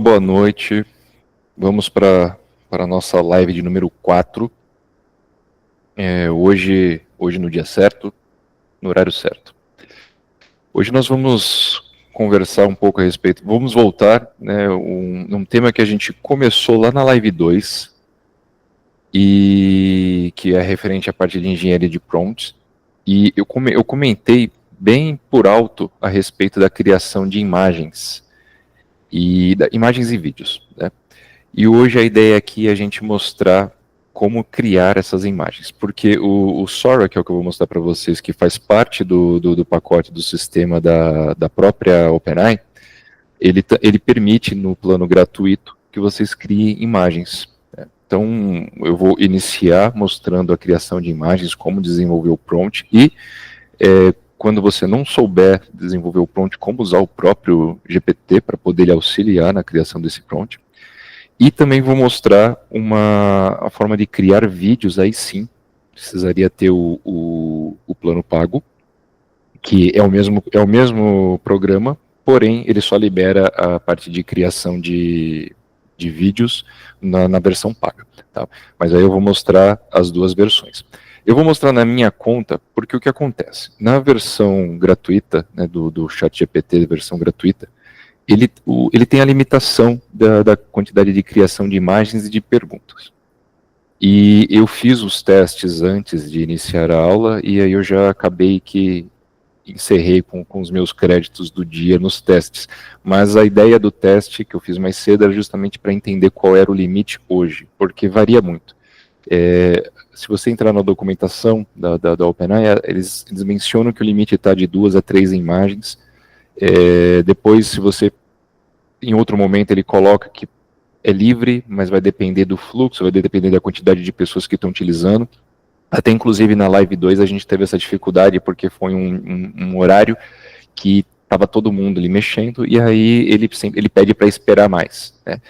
Boa noite, vamos para a nossa live de número 4, hoje no dia certo, no horário certo. Hoje nós vamos conversar um pouco a respeito, vamos voltar, né, um tema que a gente começou lá na live 2, e que é referente à parte de engenharia de prompts, e eu comentei bem por alto a respeito da criação de imagens, imagens e vídeos, né? E hoje a ideia aqui é a gente mostrar como criar essas imagens, porque o Sora, que é o que eu vou mostrar para vocês, que faz parte do pacote do sistema da própria OpenAI, ele permite no plano gratuito que vocês criem imagens. Né? Então eu vou iniciar mostrando a criação de imagens, como desenvolver o prompt, e quando você não souber desenvolver o prompt, como usar o próprio GPT para poder lhe auxiliar na criação desse prompt. E também vou mostrar a forma de criar vídeos, aí sim, precisaria ter o plano pago, que é o mesmo programa, porém ele só libera a parte de criação de vídeos na versão paga. Tá? Mas aí eu vou mostrar as duas versões. Eu vou mostrar na minha conta, porque o que acontece? Na versão gratuita, né, do ChatGPT, versão gratuita, ele tem a limitação da quantidade de criação de imagens e de perguntas. E eu fiz os testes antes de iniciar a aula, e aí eu já acabei que encerrei com os meus créditos do dia nos testes. Mas a ideia do teste que eu fiz mais cedo era justamente para entender qual era o limite hoje, porque varia muito. Se você entrar na documentação da OpenAI, eles mencionam que o limite está de 2 a 3 imagens. Depois, se você em outro momento ele coloca que é livre, mas vai depender do fluxo, vai depender da quantidade de pessoas que estão utilizando. Até inclusive na Live 2 a gente teve essa dificuldade, porque foi um horário que estava todo mundo ali mexendo, e aí ele pede para esperar mais. Né?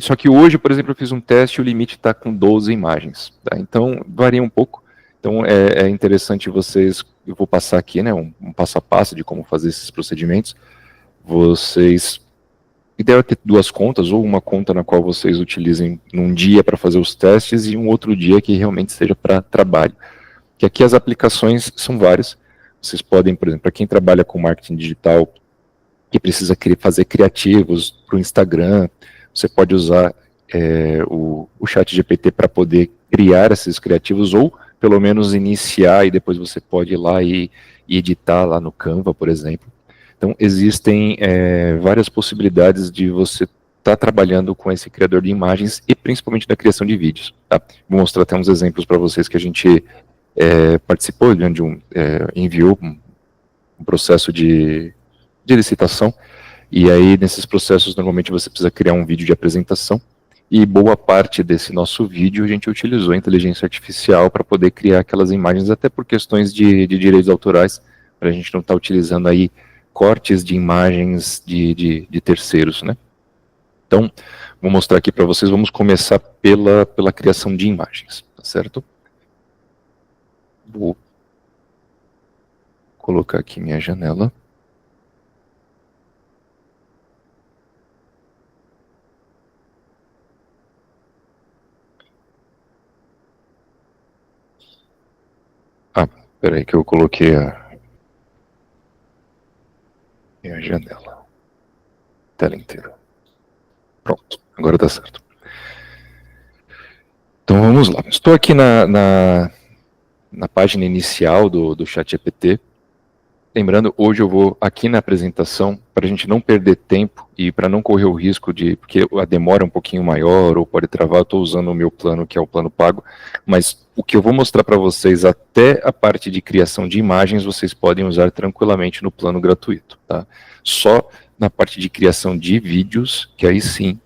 Só que hoje, por exemplo, eu fiz um teste e o limite está com 12 imagens. Tá? Então, varia um pouco. Então, é interessante vocês, eu vou passar aqui, né, um passo a passo de como fazer esses procedimentos. Vocês devem ter duas contas, ou uma conta na qual vocês utilizem num dia para fazer os testes e um outro dia que realmente seja para trabalho. Que aqui as aplicações são várias. Vocês podem, por exemplo, para quem trabalha com marketing digital, que precisa fazer criativos para o Instagram, você pode usar o ChatGPT para poder criar esses criativos, ou pelo menos iniciar, e depois você pode ir lá e editar lá no Canva, por exemplo. Então, existem várias possibilidades de você estar trabalhando com esse criador de imagens e principalmente na criação de vídeos. Tá? Vou mostrar até uns exemplos para vocês que a gente participou, onde enviou um processo de licitação, e aí nesses processos normalmente você precisa criar um vídeo de apresentação, e boa parte desse nosso vídeo a gente utilizou a inteligência artificial para poder criar aquelas imagens, até por questões de direitos autorais, para a gente não estar utilizando aí cortes de imagens de terceiros, né? Então, vou mostrar aqui para vocês, vamos começar pela criação de imagens, tá certo? Vou colocar aqui minha janela. Peraí que eu coloquei a minha janela. Tela inteira. Pronto, agora tá certo. Então vamos lá. Estou aqui na página inicial do ChatGPT. Lembrando, hoje eu vou aqui na apresentação, para a gente não perder tempo e para não correr o risco porque a demora é um pouquinho maior ou pode travar, eu estou usando o meu plano, que é o plano pago, mas o que eu vou mostrar para vocês, até a parte de criação de imagens, vocês podem usar tranquilamente no plano gratuito. Tá? Só na parte de criação de vídeos, que aí sim,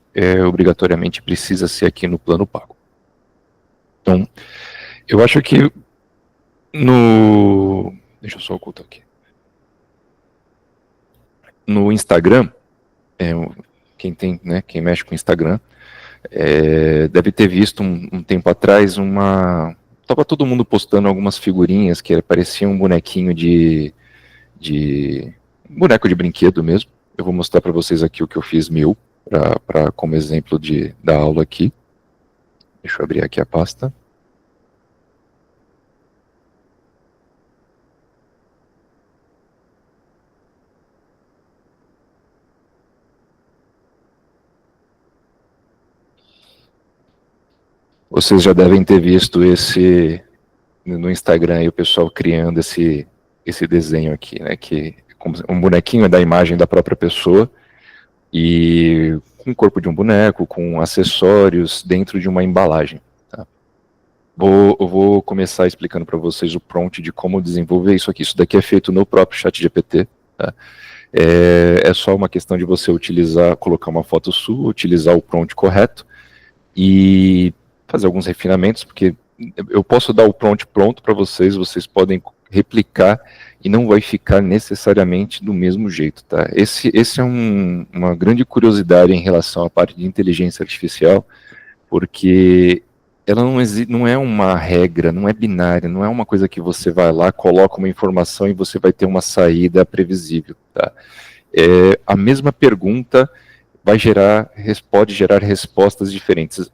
obrigatoriamente precisa ser aqui no plano pago. Então, eu acho que deixa eu só ocultar aqui. No Instagram, quem mexe com Instagram, deve ter visto um tempo atrás tava todo mundo postando algumas figurinhas que parecia um bonequinho de boneco de brinquedo mesmo, Eu vou mostrar para vocês aqui o que eu fiz como exemplo da aula aqui. Deixa eu abrir aqui a pasta. Vocês já devem ter visto no Instagram aí, o pessoal criando esse desenho aqui, né? Que um bonequinho é da imagem da própria pessoa e com o corpo de um boneco, com acessórios dentro de uma embalagem. Tá? Eu vou começar explicando para vocês o prompt de como desenvolver isso aqui. Isso daqui é feito no próprio ChatGPT. Tá? É só uma questão de você colocar uma foto sua, utilizar o prompt correto e fazer alguns refinamentos, porque eu posso dar o prompt pronto para vocês podem replicar e não vai ficar necessariamente do mesmo jeito, tá? Esse é uma grande curiosidade em relação à parte de inteligência artificial, porque ela não é uma regra, não é binária, não é uma coisa que você vai lá, coloca uma informação e você vai ter uma saída previsível, tá? A mesma pergunta pode gerar respostas diferentes.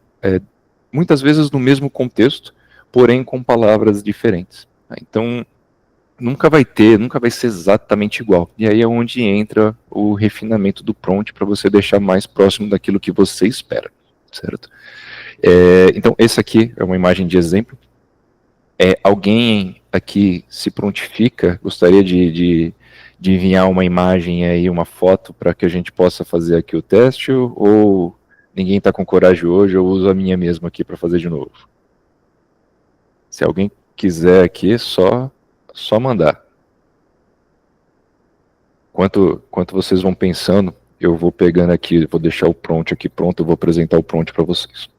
Muitas vezes no mesmo contexto, porém com palavras diferentes. Então, nunca vai ser exatamente igual. E aí é onde entra o refinamento do prompt para você deixar mais próximo daquilo que você espera, certo? Então, esse aqui é uma imagem de exemplo. Alguém aqui se prontifica, gostaria de enviar uma imagem aí, uma foto, para que a gente possa fazer aqui o teste, ou ninguém está com coragem hoje, eu uso a minha mesmo aqui para fazer de novo. Se alguém quiser aqui, só mandar. Enquanto vocês vão pensando, eu vou pegando aqui, vou deixar o prompt aqui pronto, eu vou apresentar o prompt para vocês.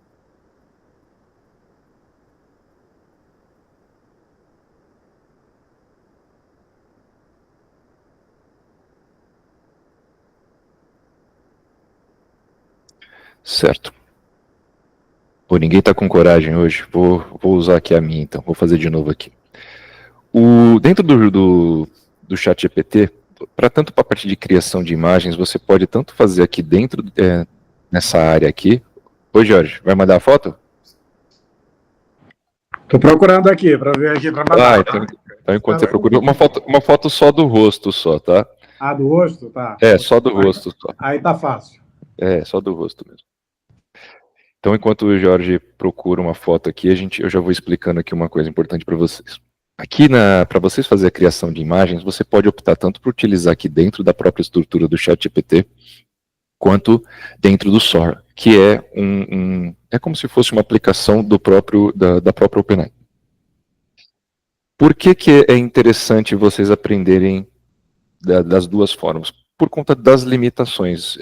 Certo. Pô, ninguém está com coragem hoje, vou usar aqui a minha então, vou fazer de novo aqui. Dentro do ChatGPT, tanto para a parte de criação de imagens, você pode tanto fazer aqui dentro, nessa área aqui. Oi, Jorge, vai mandar a foto? Tô procurando aqui para ver aqui para mandar. Então enquanto você procura, uma foto só do rosto só, tá? Ah, do rosto? Tá. Só do rosto só. Aí tá fácil. Só do rosto mesmo. Então, enquanto o Jorge procura uma foto aqui, eu já vou explicando aqui uma coisa importante para vocês. Aqui, para vocês fazer a criação de imagens, você pode optar tanto por utilizar aqui dentro da própria estrutura do ChatGPT, quanto dentro do Sora, que é como se fosse uma aplicação da própria OpenAI. Por que é interessante vocês aprenderem das duas formas? Por conta das limitações.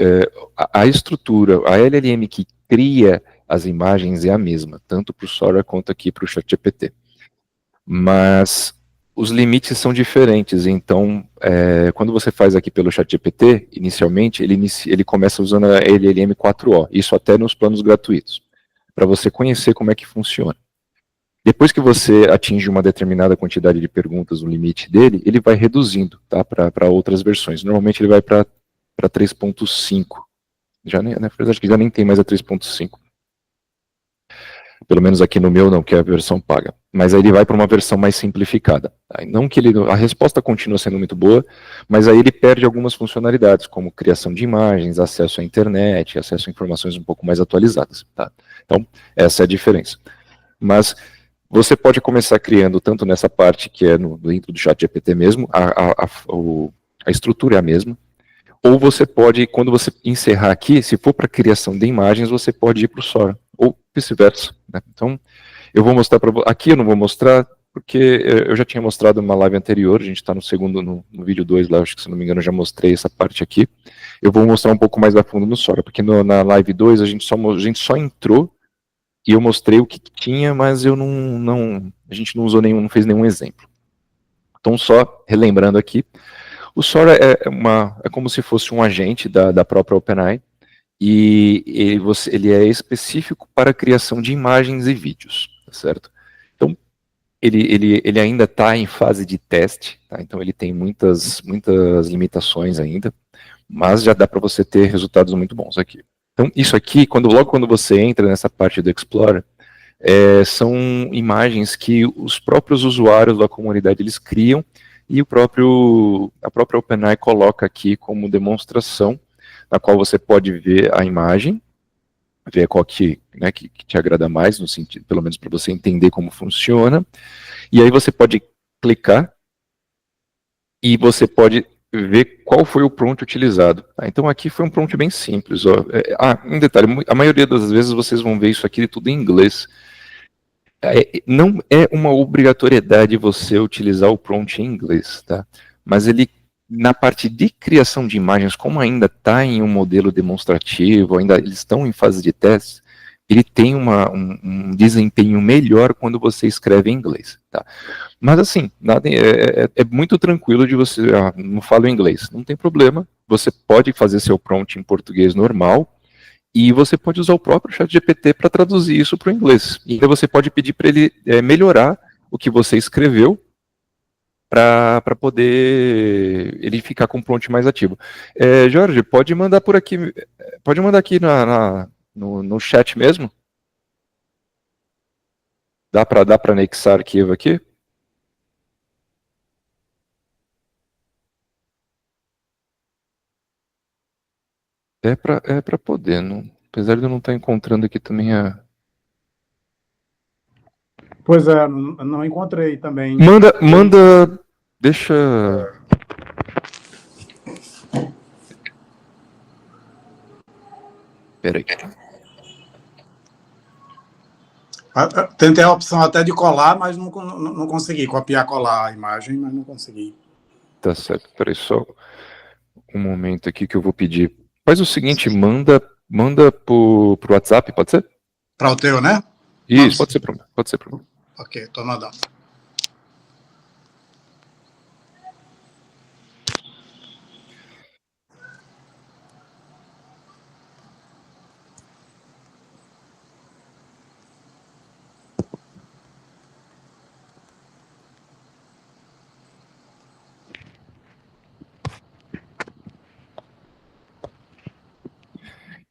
A estrutura, a LLM que cria as imagens é a mesma, tanto para o Sora quanto aqui para o ChatGPT. Mas os limites são diferentes, então, quando você faz aqui pelo ChatGPT, inicialmente, ele começa usando a LLM 4O, isso até nos planos gratuitos, para você conhecer como é que funciona. Depois que você atinge uma determinada quantidade de perguntas no limite dele, ele vai reduzindo, tá, para outras versões. Normalmente ele vai para 3.5. Na verdade, já nem tem mais a 3.5. Pelo menos aqui no meu não, que é a versão paga. Mas aí ele vai para uma versão mais simplificada. Tá? Não que a resposta continua sendo muito boa, mas aí ele perde algumas funcionalidades, como criação de imagens, acesso à internet, acesso a informações um pouco mais atualizadas. Tá? Então, essa é a diferença. Mas você pode começar criando tanto nessa parte que é dentro do ChatGPT mesmo, a estrutura é a mesma, ou você pode, quando você encerrar aqui, se for para criação de imagens, você pode ir para o Sora, ou vice-versa. Né? Então, eu vou mostrar para vocês, aqui eu não vou mostrar, porque eu já tinha mostrado numa live anterior, a gente está no vídeo 2 lá, acho que se não me engano eu já mostrei essa parte aqui. Eu vou mostrar um pouco mais a fundo no Sora, porque na live 2 a gente só entrou e eu mostrei o que tinha, mas a gente não fez nenhum exemplo. Então, só relembrando aqui, o Sora é como se fosse um agente da própria OpenAI, e ele é específico para a criação de imagens e vídeos, tá certo? Então, ele ainda está em fase de teste, tá? Então ele tem muitas limitações ainda, mas já dá para você ter resultados muito bons aqui. Então, isso aqui, logo quando você entra nessa parte do Explorer, são imagens que os próprios usuários da comunidade eles criam e a própria OpenAI coloca aqui como demonstração, na qual você pode ver a imagem, ver qual que te agrada mais, no sentido, pelo menos para você entender como funciona, e aí você pode clicar e você pode ver qual foi o prompt utilizado. Então aqui foi um prompt bem simples. Ó. Um detalhe, a maioria das vezes vocês vão ver isso aqui tudo em inglês. Não é uma obrigatoriedade você utilizar o prompt em inglês, tá? Mas ele, na parte de criação de imagens, como ainda está em um modelo demonstrativo, ainda eles estão em fase de teste, ele tem um desempenho melhor quando você escreve em inglês, tá? Mas assim, é muito tranquilo de você, não falo inglês, não tem problema, você pode fazer seu prompt em português normal, e você pode usar o próprio ChatGPT para traduzir isso para o inglês. E ainda você pode pedir para ele melhorar o que você escreveu para poder ele ficar com um prompt mais ativo. Jorge, pode mandar por aqui, pode mandar aqui no chat mesmo? Dá para anexar arquivo aqui? É para poder, não, apesar de eu não estar encontrando aqui também a... Pois é, não encontrei também. Manda, deixa... Peraí. Tentei a opção até de colar, mas não consegui. Copiar, colar a imagem, mas não consegui. Tá certo, peraí só um momento aqui que eu vou pedir. Faz o seguinte, manda pro WhatsApp, pode ser? Para o teu, né? Isso, pode ser pro meu. Ok, estou mandando.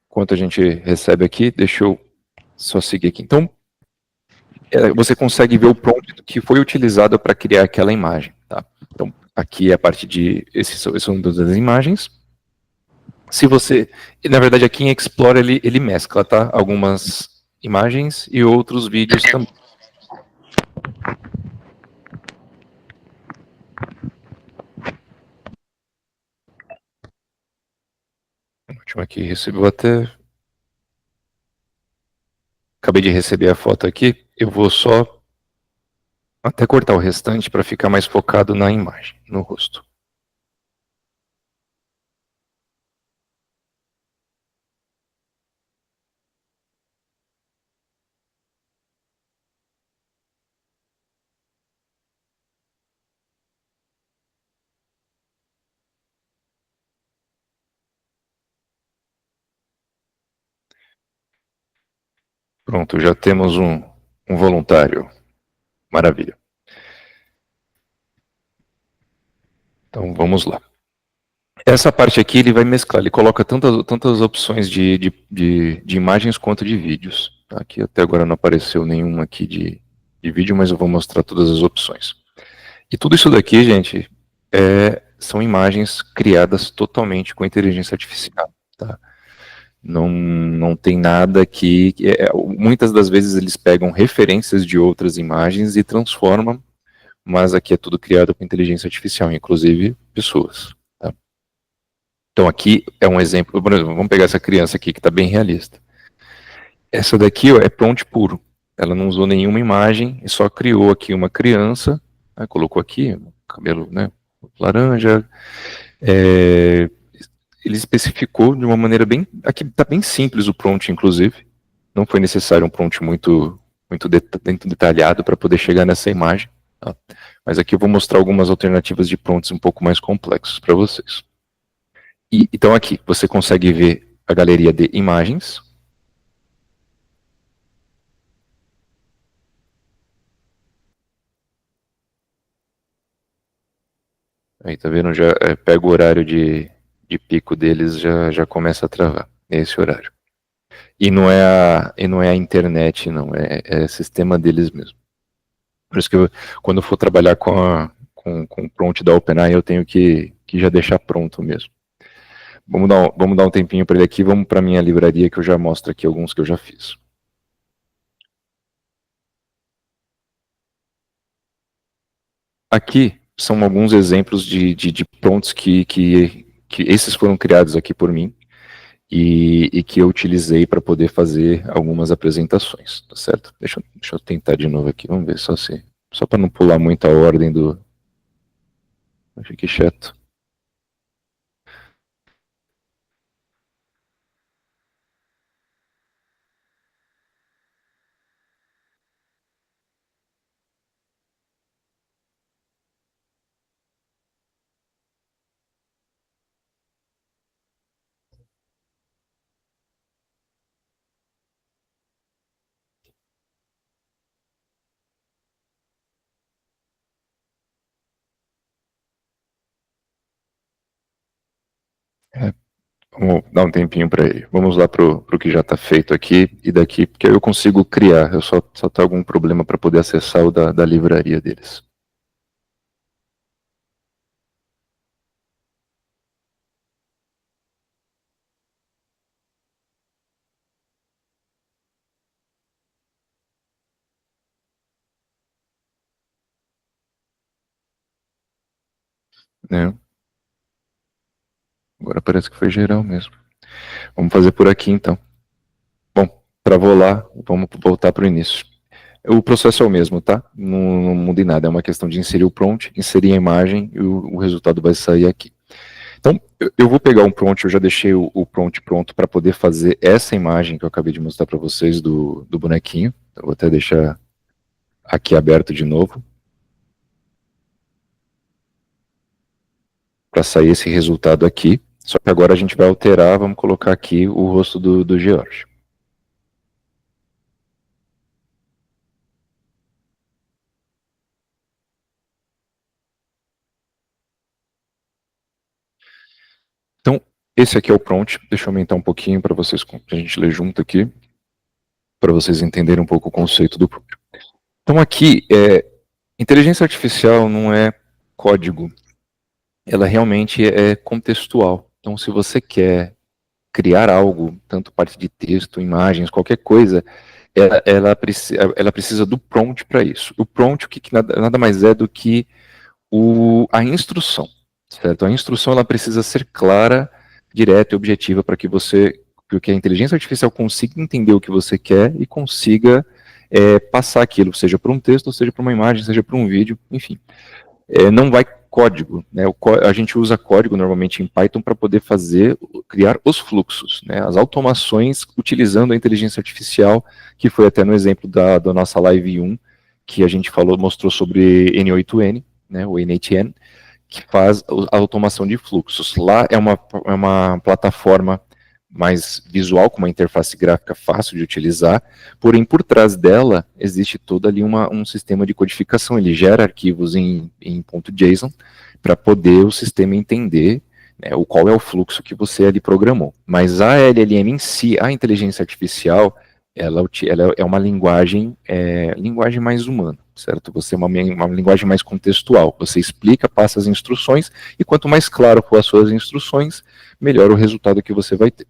Enquanto a gente recebe aqui, deixa eu só seguir aqui. Então, você consegue ver o prompt que foi utilizado para criar aquela imagem, tá? Então, aqui é a parte de... Esses são das imagens. Se você... Na verdade, aqui em Explorer ele mescla, tá? Algumas imagens e outros vídeos também. Último aqui, recebeu até... Acabei de receber a foto aqui. Eu vou só até cortar o restante para ficar mais focado na imagem, no rosto. Pronto, já temos um voluntário. Maravilha. Então vamos lá. Essa parte aqui ele vai mesclar, ele coloca tantas opções de imagens quanto de vídeos. Aqui até agora não apareceu nenhuma aqui de vídeo, mas eu vou mostrar todas as opções. E tudo isso daqui, gente, são imagens criadas totalmente com inteligência artificial. Tá? Não tem nada que... muitas das vezes eles pegam referências de outras imagens e transformam, mas aqui é tudo criado com inteligência artificial, inclusive pessoas. Tá? Então aqui é um exemplo, por exemplo, vamos pegar essa criança aqui que está bem realista. Essa daqui ó, é prompt puro. Ela não usou nenhuma imagem e só criou aqui uma criança, né, colocou aqui, cabelo né, laranja, ele especificou de uma maneira bem... Aqui está bem simples o prompt, inclusive. Não foi necessário um prompt muito detalhado para poder chegar nessa imagem. Tá? Mas aqui eu vou mostrar algumas alternativas de prompts um pouco mais complexos para vocês. Então aqui você consegue ver a galeria de imagens. Aí tá vendo? Já pega o horário de de pico deles já começa a travar, esse horário. E não é a internet, não, é sistema deles mesmo. Por isso que quando eu for trabalhar com o prompt da OpenAI, eu tenho que já deixar pronto mesmo. Vamos dar um tempinho para ele aqui, vamos para a minha livraria que eu já mostro aqui alguns que eu já fiz. Aqui são alguns exemplos de prompts que esses foram criados aqui por mim e que eu utilizei para poder fazer algumas apresentações, tá certo? Deixa eu tentar de novo aqui, vamos ver só para não pular muito a ordem do... Não fique chato. É, vamos dar um tempinho para ele. Vamos lá pro que já está feito aqui e daqui, porque eu consigo criar. Eu só tenho algum problema para poder acessar o da livraria deles. Né? Agora parece que foi geral mesmo. Vamos fazer por aqui então. Bom, travou lá, vamos voltar para o início. O processo é o mesmo, tá? Não muda em nada, é uma questão de inserir o prompt, inserir a imagem e o resultado vai sair aqui. Então, eu vou pegar um prompt, eu já deixei o prompt pronto para poder fazer essa imagem que eu acabei de mostrar para vocês do bonequinho. Eu vou até deixar aqui aberto de novo, para sair esse resultado aqui. Só que agora a gente vai alterar, vamos colocar aqui o rosto do George. Então, esse aqui é o prompt. Deixa eu aumentar um pouquinho para vocês, pra gente ler junto aqui, para vocês entenderem um pouco o conceito do prompt. Então aqui, inteligência artificial não é código, ela realmente é contextual. Então se você quer criar algo, tanto parte de texto, imagens, qualquer coisa, ela precisa do prompt para isso. O prompt, que nada mais é do que a instrução, certo? A instrução ela precisa ser clara, direta e objetiva para que a inteligência artificial consiga entender o que você quer e consiga passar aquilo, seja por um texto, seja por uma imagem, seja por um vídeo, enfim. Não vai código, né? A gente usa código normalmente em Python para poder criar os fluxos, né? As automações utilizando a inteligência artificial, que foi até no exemplo da nossa Live 1, que a gente mostrou sobre N8N, né, o N8N, que faz a automação de fluxos. Lá é uma plataforma mais visual, com uma interface gráfica fácil de utilizar, porém por trás dela existe todo ali um sistema de codificação, ele gera arquivos em .json para poder o sistema entender, né, qual é o fluxo que você ali programou. Mas a LLM em si, a inteligência artificial, ela é uma linguagem mais humana, certo? Você é uma linguagem mais contextual, você explica, passa as instruções, e quanto mais claro for as suas instruções, melhor o resultado que você vai ter.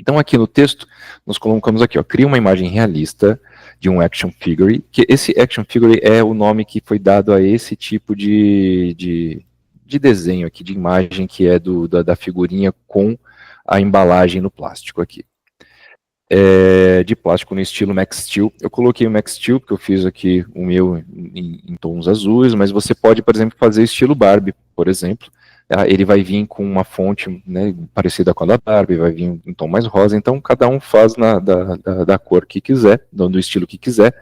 Então aqui no texto, nós colocamos aqui, ó, cria uma imagem realista de um action figure, que esse action figure é o nome que foi dado a esse tipo de desenho aqui, de imagem, que é da figurinha com a embalagem no plástico aqui. De plástico no estilo Max Steel. Eu coloquei o Max Steel, porque eu fiz aqui o meu em tons azuis, mas você pode, por exemplo, fazer estilo Barbie, por exemplo. Ele vai vir com uma fonte, né, parecida com a da Barbie, vai vir em tom mais rosa, então cada um faz da cor que quiser, do estilo que quiser,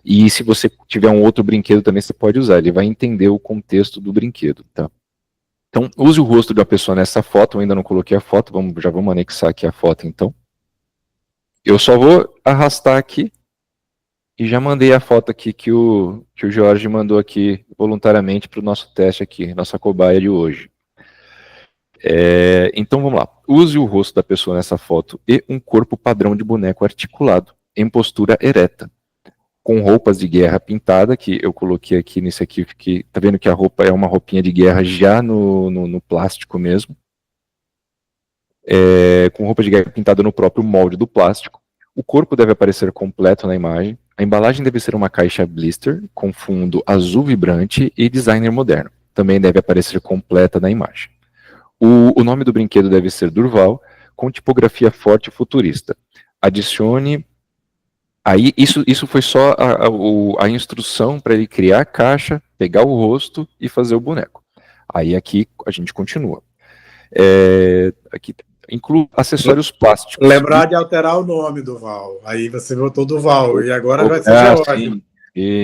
e se você tiver um outro brinquedo também você pode usar, ele vai entender o contexto do brinquedo, tá? Então use o rosto de uma pessoa nessa foto, eu ainda não coloquei a foto, já vamos anexar aqui a foto então. Eu só vou arrastar aqui e já mandei a foto aqui que o Jorge mandou aqui voluntariamente para o nosso teste aqui, nossa cobaia de hoje. Então vamos lá. Use o rosto da pessoa nessa foto e um corpo padrão de boneco articulado, em postura ereta, com roupas de guerra pintada, que eu coloquei aqui nesse aqui, que tá vendo que a roupa é uma roupinha de guerra já no plástico mesmo, com roupa de guerra pintada no próprio molde do plástico. O corpo deve aparecer completo na imagem. A embalagem deve ser uma caixa blister com fundo azul vibrante e designer moderno. Também deve aparecer completa na imagem. O nome do brinquedo deve ser Durval, com tipografia forte e futurista. Adicione. Aí, isso foi só a instrução para ele criar a caixa, pegar o rosto e fazer o boneco. Aí aqui a gente continua. Aqui inclui acessórios plásticos. Lembrar de alterar o nome do Val. Aí você botou do Val, e agora vai ser George.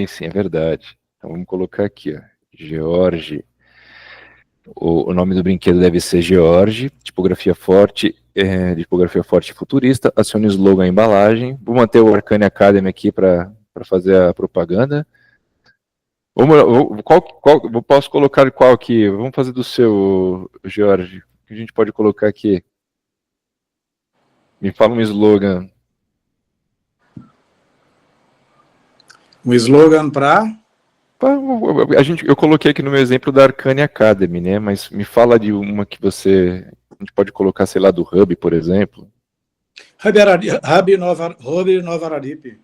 Sim, é verdade. Então vamos colocar aqui, ó, George. O nome do brinquedo deve ser George, tipografia forte e futurista. Acione o slogan embalagem. Vou manter o Arcane Academy aqui para fazer a propaganda. Posso colocar qual aqui? Vamos fazer do seu, George. O que a gente pode colocar aqui? Me fala um slogan. Um slogan para... Eu coloquei aqui no meu exemplo da Arcane Academy, né? Mas me fala de uma que a gente pode colocar, sei lá, do Hub, por exemplo. Hub Nova Araripe.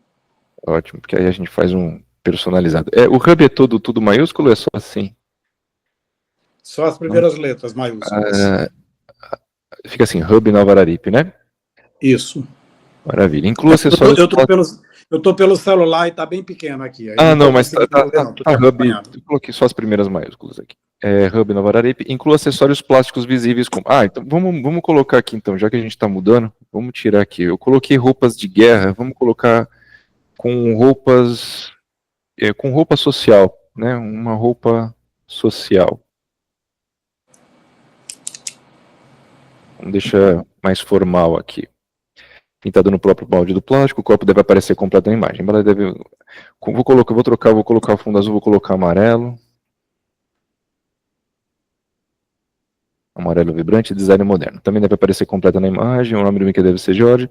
Ótimo, porque aí a gente faz um personalizado. O Hub é tudo maiúsculo ou é só assim? Só as primeiras letras maiúsculas. Fica assim, Hub Nova Araripe, né? Isso. Maravilha. Inclua acessórios... Eu tô pelo celular e tá bem pequeno aqui. Não, mas tá Hub, eu coloquei só as primeiras maiúsculas aqui. Hub Nova Araripe, inclua acessórios plásticos visíveis como... então vamos colocar aqui então, já que a gente tá mudando, vamos tirar aqui. Eu coloquei roupas de guerra, vamos colocar com roupa social, né? Uma roupa social. Vamos deixar mais formal aqui. Pintado no próprio molde do plástico, o corpo deve aparecer completo na imagem. Vou colocar o fundo azul, vou colocar amarelo. Amarelo vibrante, design moderno. Também deve aparecer completo na imagem, o nome do brinquedo deve ser George.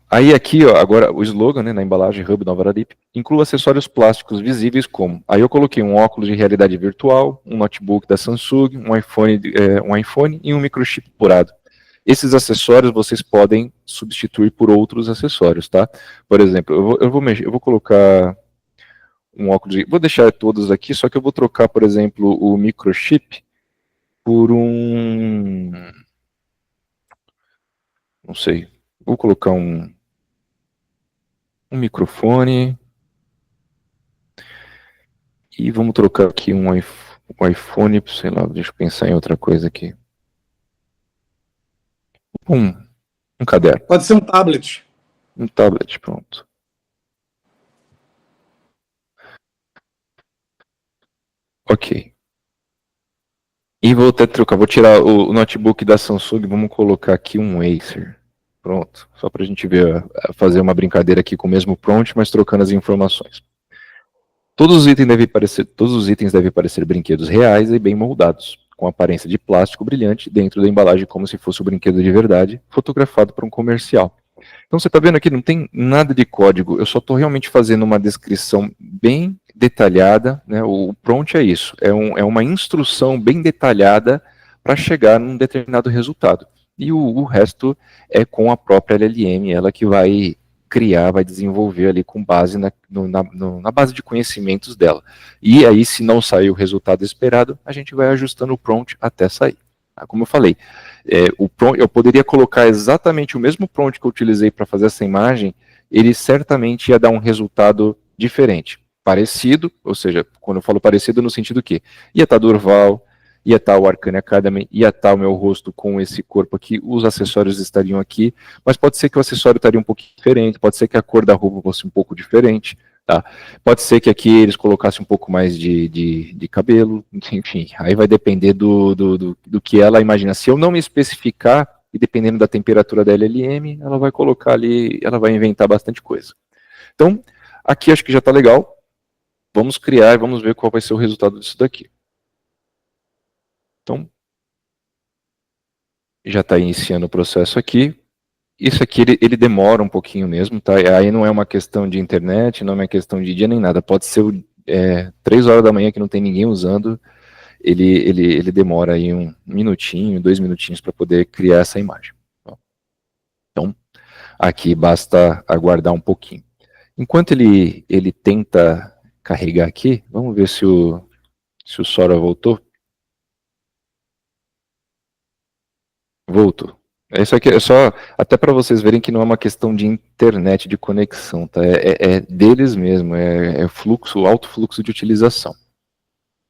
Aí aqui, ó, agora o slogan, né, na embalagem Hub Nova Araripe, inclua acessórios plásticos visíveis como... Aí eu coloquei um óculos de realidade virtual, um notebook da Samsung, um iPhone e um microchip curado. Esses acessórios vocês podem substituir por outros acessórios, tá? Por exemplo, eu vou colocar um óculos... Vou deixar todos aqui, só que eu vou trocar, por exemplo, o microchip por não sei, vou colocar um microfone e vamos trocar aqui um iPhone, sei lá, deixa eu pensar em outra coisa aqui. Um caderno. Pode ser um tablet. Um tablet, pronto. Ok. E vou até trocar, vou tirar o notebook da Samsung, vamos colocar aqui um Acer. Pronto, só para a gente ver, fazer uma brincadeira aqui com o mesmo prompt, mas trocando as informações. Todos os itens devem parecer brinquedos reais e bem moldados, com aparência de plástico brilhante dentro da embalagem como se fosse um brinquedo de verdade, fotografado para um comercial. Então você está vendo aqui, não tem nada de código, eu só estou realmente fazendo uma descrição bem detalhada, né? O prompt é isso, é uma instrução bem detalhada para chegar num determinado resultado. E o resto é com a própria LLM, ela que vai criar, vai desenvolver ali com base na base de conhecimentos dela. E aí, se não sair o resultado esperado, a gente vai ajustando o prompt até sair. Como eu falei, eu poderia colocar exatamente o mesmo prompt que eu utilizei para fazer essa imagem, ele certamente ia dar um resultado diferente. Parecido, ou seja, quando eu falo parecido no sentido que ia estar Durval, ia estar o Arcane Academy, ia estar o meu rosto com esse corpo aqui, os acessórios estariam aqui, mas pode ser que o acessório estaria um pouquinho diferente, pode ser que a cor da roupa fosse um pouco diferente, tá? Pode ser que aqui eles colocassem um pouco mais de cabelo, enfim, aí vai depender do que ela imagina. Se eu não me especificar, e dependendo da temperatura da LLM, ela vai colocar ali, ela vai inventar bastante coisa. Então, aqui acho que já está legal, vamos criar e vamos ver qual vai ser o resultado disso daqui. Então, Já está iniciando o processo aqui. Isso aqui ele demora um pouquinho mesmo, tá? Aí não é uma questão de internet, não é uma questão de dia nem nada. Pode ser 3 horas da manhã que não tem ninguém usando, ele demora aí 1 minutinho, 2 minutinhos para poder criar essa imagem. Então, aqui basta aguardar um pouquinho. Enquanto ele tenta carregar aqui, vamos ver se o Sora voltou. Voltou. Isso aqui é só, até para vocês verem que não é uma questão de internet, de conexão, tá? É deles mesmo, é fluxo, alto fluxo de utilização.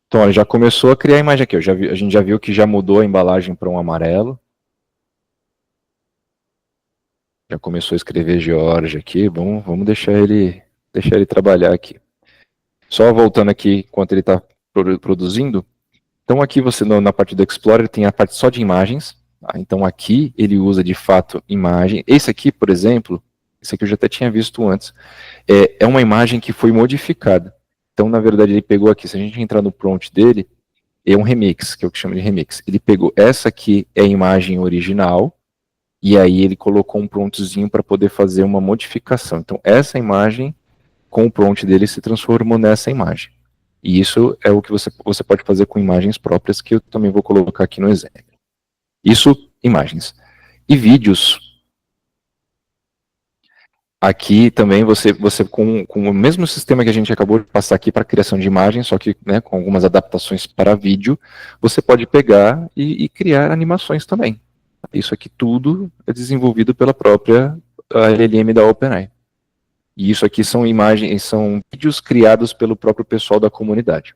Então, olha, já começou a criar a imagem aqui. A gente já viu que já mudou a embalagem para um amarelo. Já começou a escrever George aqui. Vamos deixar ele trabalhar aqui. Só voltando aqui enquanto ele está produzindo. Então, aqui você na parte do Explorer tem a parte só de imagens. Então aqui ele usa de fato imagem. Esse aqui, por exemplo, esse aqui eu já até tinha visto antes, é uma imagem que foi modificada. Então, na verdade, ele pegou aqui, se a gente entrar no prompt dele, é um remix, que é o que chama de remix. Ele pegou essa aqui, é a imagem original, e aí ele colocou um promptzinho para poder fazer uma modificação. Então, essa imagem, com o prompt dele, se transformou nessa imagem. E isso é o que você pode fazer com imagens próprias, que eu também vou colocar aqui no exemplo. Isso, imagens. E vídeos. Aqui também você com o mesmo sistema que a gente acabou de passar aqui para criação de imagens, só que com algumas adaptações para vídeo, você pode pegar e criar animações também. Isso aqui tudo é desenvolvido pela própria LLM da OpenAI. E isso aqui são imagens, são vídeos criados pelo próprio pessoal da comunidade.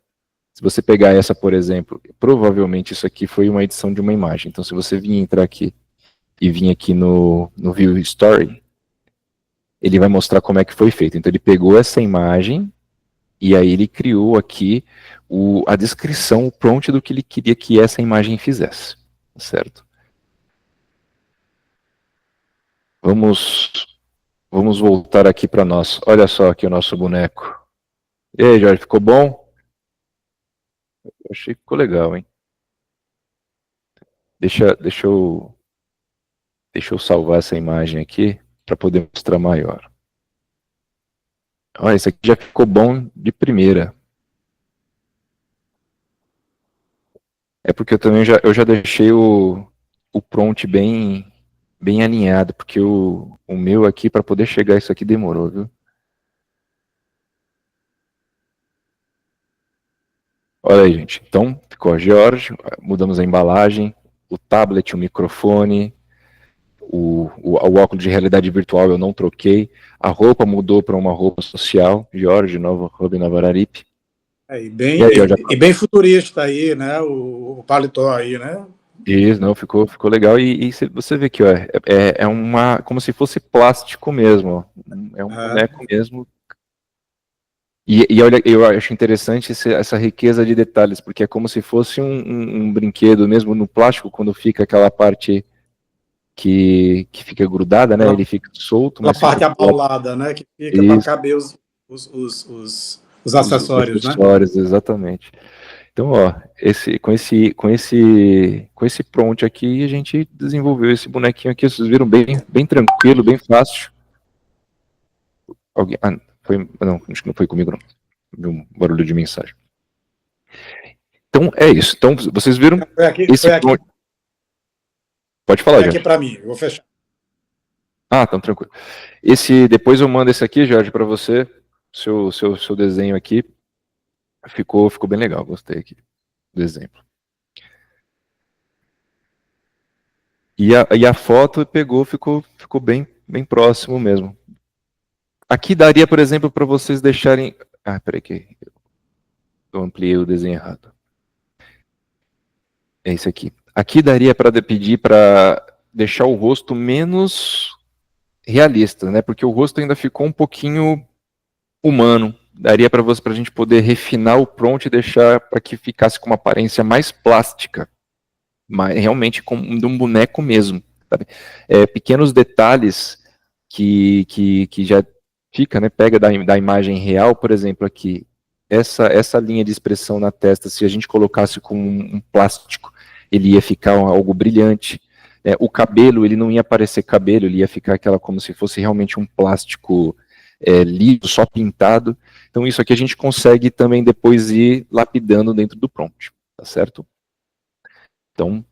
Se você pegar essa, por exemplo, provavelmente isso aqui foi uma edição de uma imagem. Então, se você entrar aqui e vir aqui no View Story, ele vai mostrar como é que foi feito. Então, ele pegou essa imagem e aí ele criou aqui a descrição, o prompt do que ele queria que essa imagem fizesse. Certo? Vamos voltar aqui para nós. Olha só aqui o nosso boneco. E aí, Jorge, ficou bom? Eu achei que ficou legal, hein? Deixa eu salvar essa imagem aqui para poder mostrar maior. Olha, esse aqui já ficou bom de primeira. É porque eu já deixei o prompt bem alinhado, porque o meu aqui, para poder chegar a isso aqui, demorou, viu? Olha aí, gente. Então, ficou a George, mudamos a embalagem, o tablet, o microfone, o óculos de realidade virtual eu não troquei, a roupa mudou para uma roupa social, George, novo Robin Navararipe. E bem futurista aí, né? O paletó aí, né? Isso, não, ficou legal. E você vê que ó, como se fosse plástico mesmo. Ó. É um boneco mesmo. E olha, eu acho interessante essa riqueza de detalhes, porque é como se fosse um brinquedo mesmo no plástico, quando fica aquela parte que fica grudada, né? Ele fica solto. Aquela parte apaulada, né? Que fica para caber os acessórios, né? Exatamente. Então, ó, com esse prompt aqui, a gente desenvolveu esse bonequinho aqui, vocês viram bem tranquilo, bem fácil. Alguém, não, acho que não foi comigo não. Vi um barulho de mensagem. Então, é isso. Então, vocês viram esse prompt. Pode falar, Jorge. Aqui para mim, eu vou fechar. Então tranquilo. Depois eu mando esse aqui, Jorge, para você, seu desenho aqui. Ficou bem legal, gostei aqui do exemplo. E a foto ficou bem próximo mesmo. Aqui daria, por exemplo, para vocês deixarem... peraí que eu ampliei o desenho errado. É esse aqui. Aqui daria para pedir para deixar o rosto menos realista, né? Porque o rosto ainda ficou um pouquinho humano. Daria para a gente poder refinar o prompt e deixar para que ficasse com uma aparência mais plástica, mas realmente de um boneco mesmo. Sabe? Pequenos detalhes que já fica, né? Pega da imagem real, por exemplo, aqui. Essa linha de expressão na testa, se a gente colocasse com um plástico, ele ia ficar algo brilhante. O cabelo, ele não ia parecer cabelo, ele ia ficar aquela como se fosse realmente um plástico liso, só pintado. Então isso aqui a gente consegue também depois ir lapidando dentro do prompt, tá certo? Então,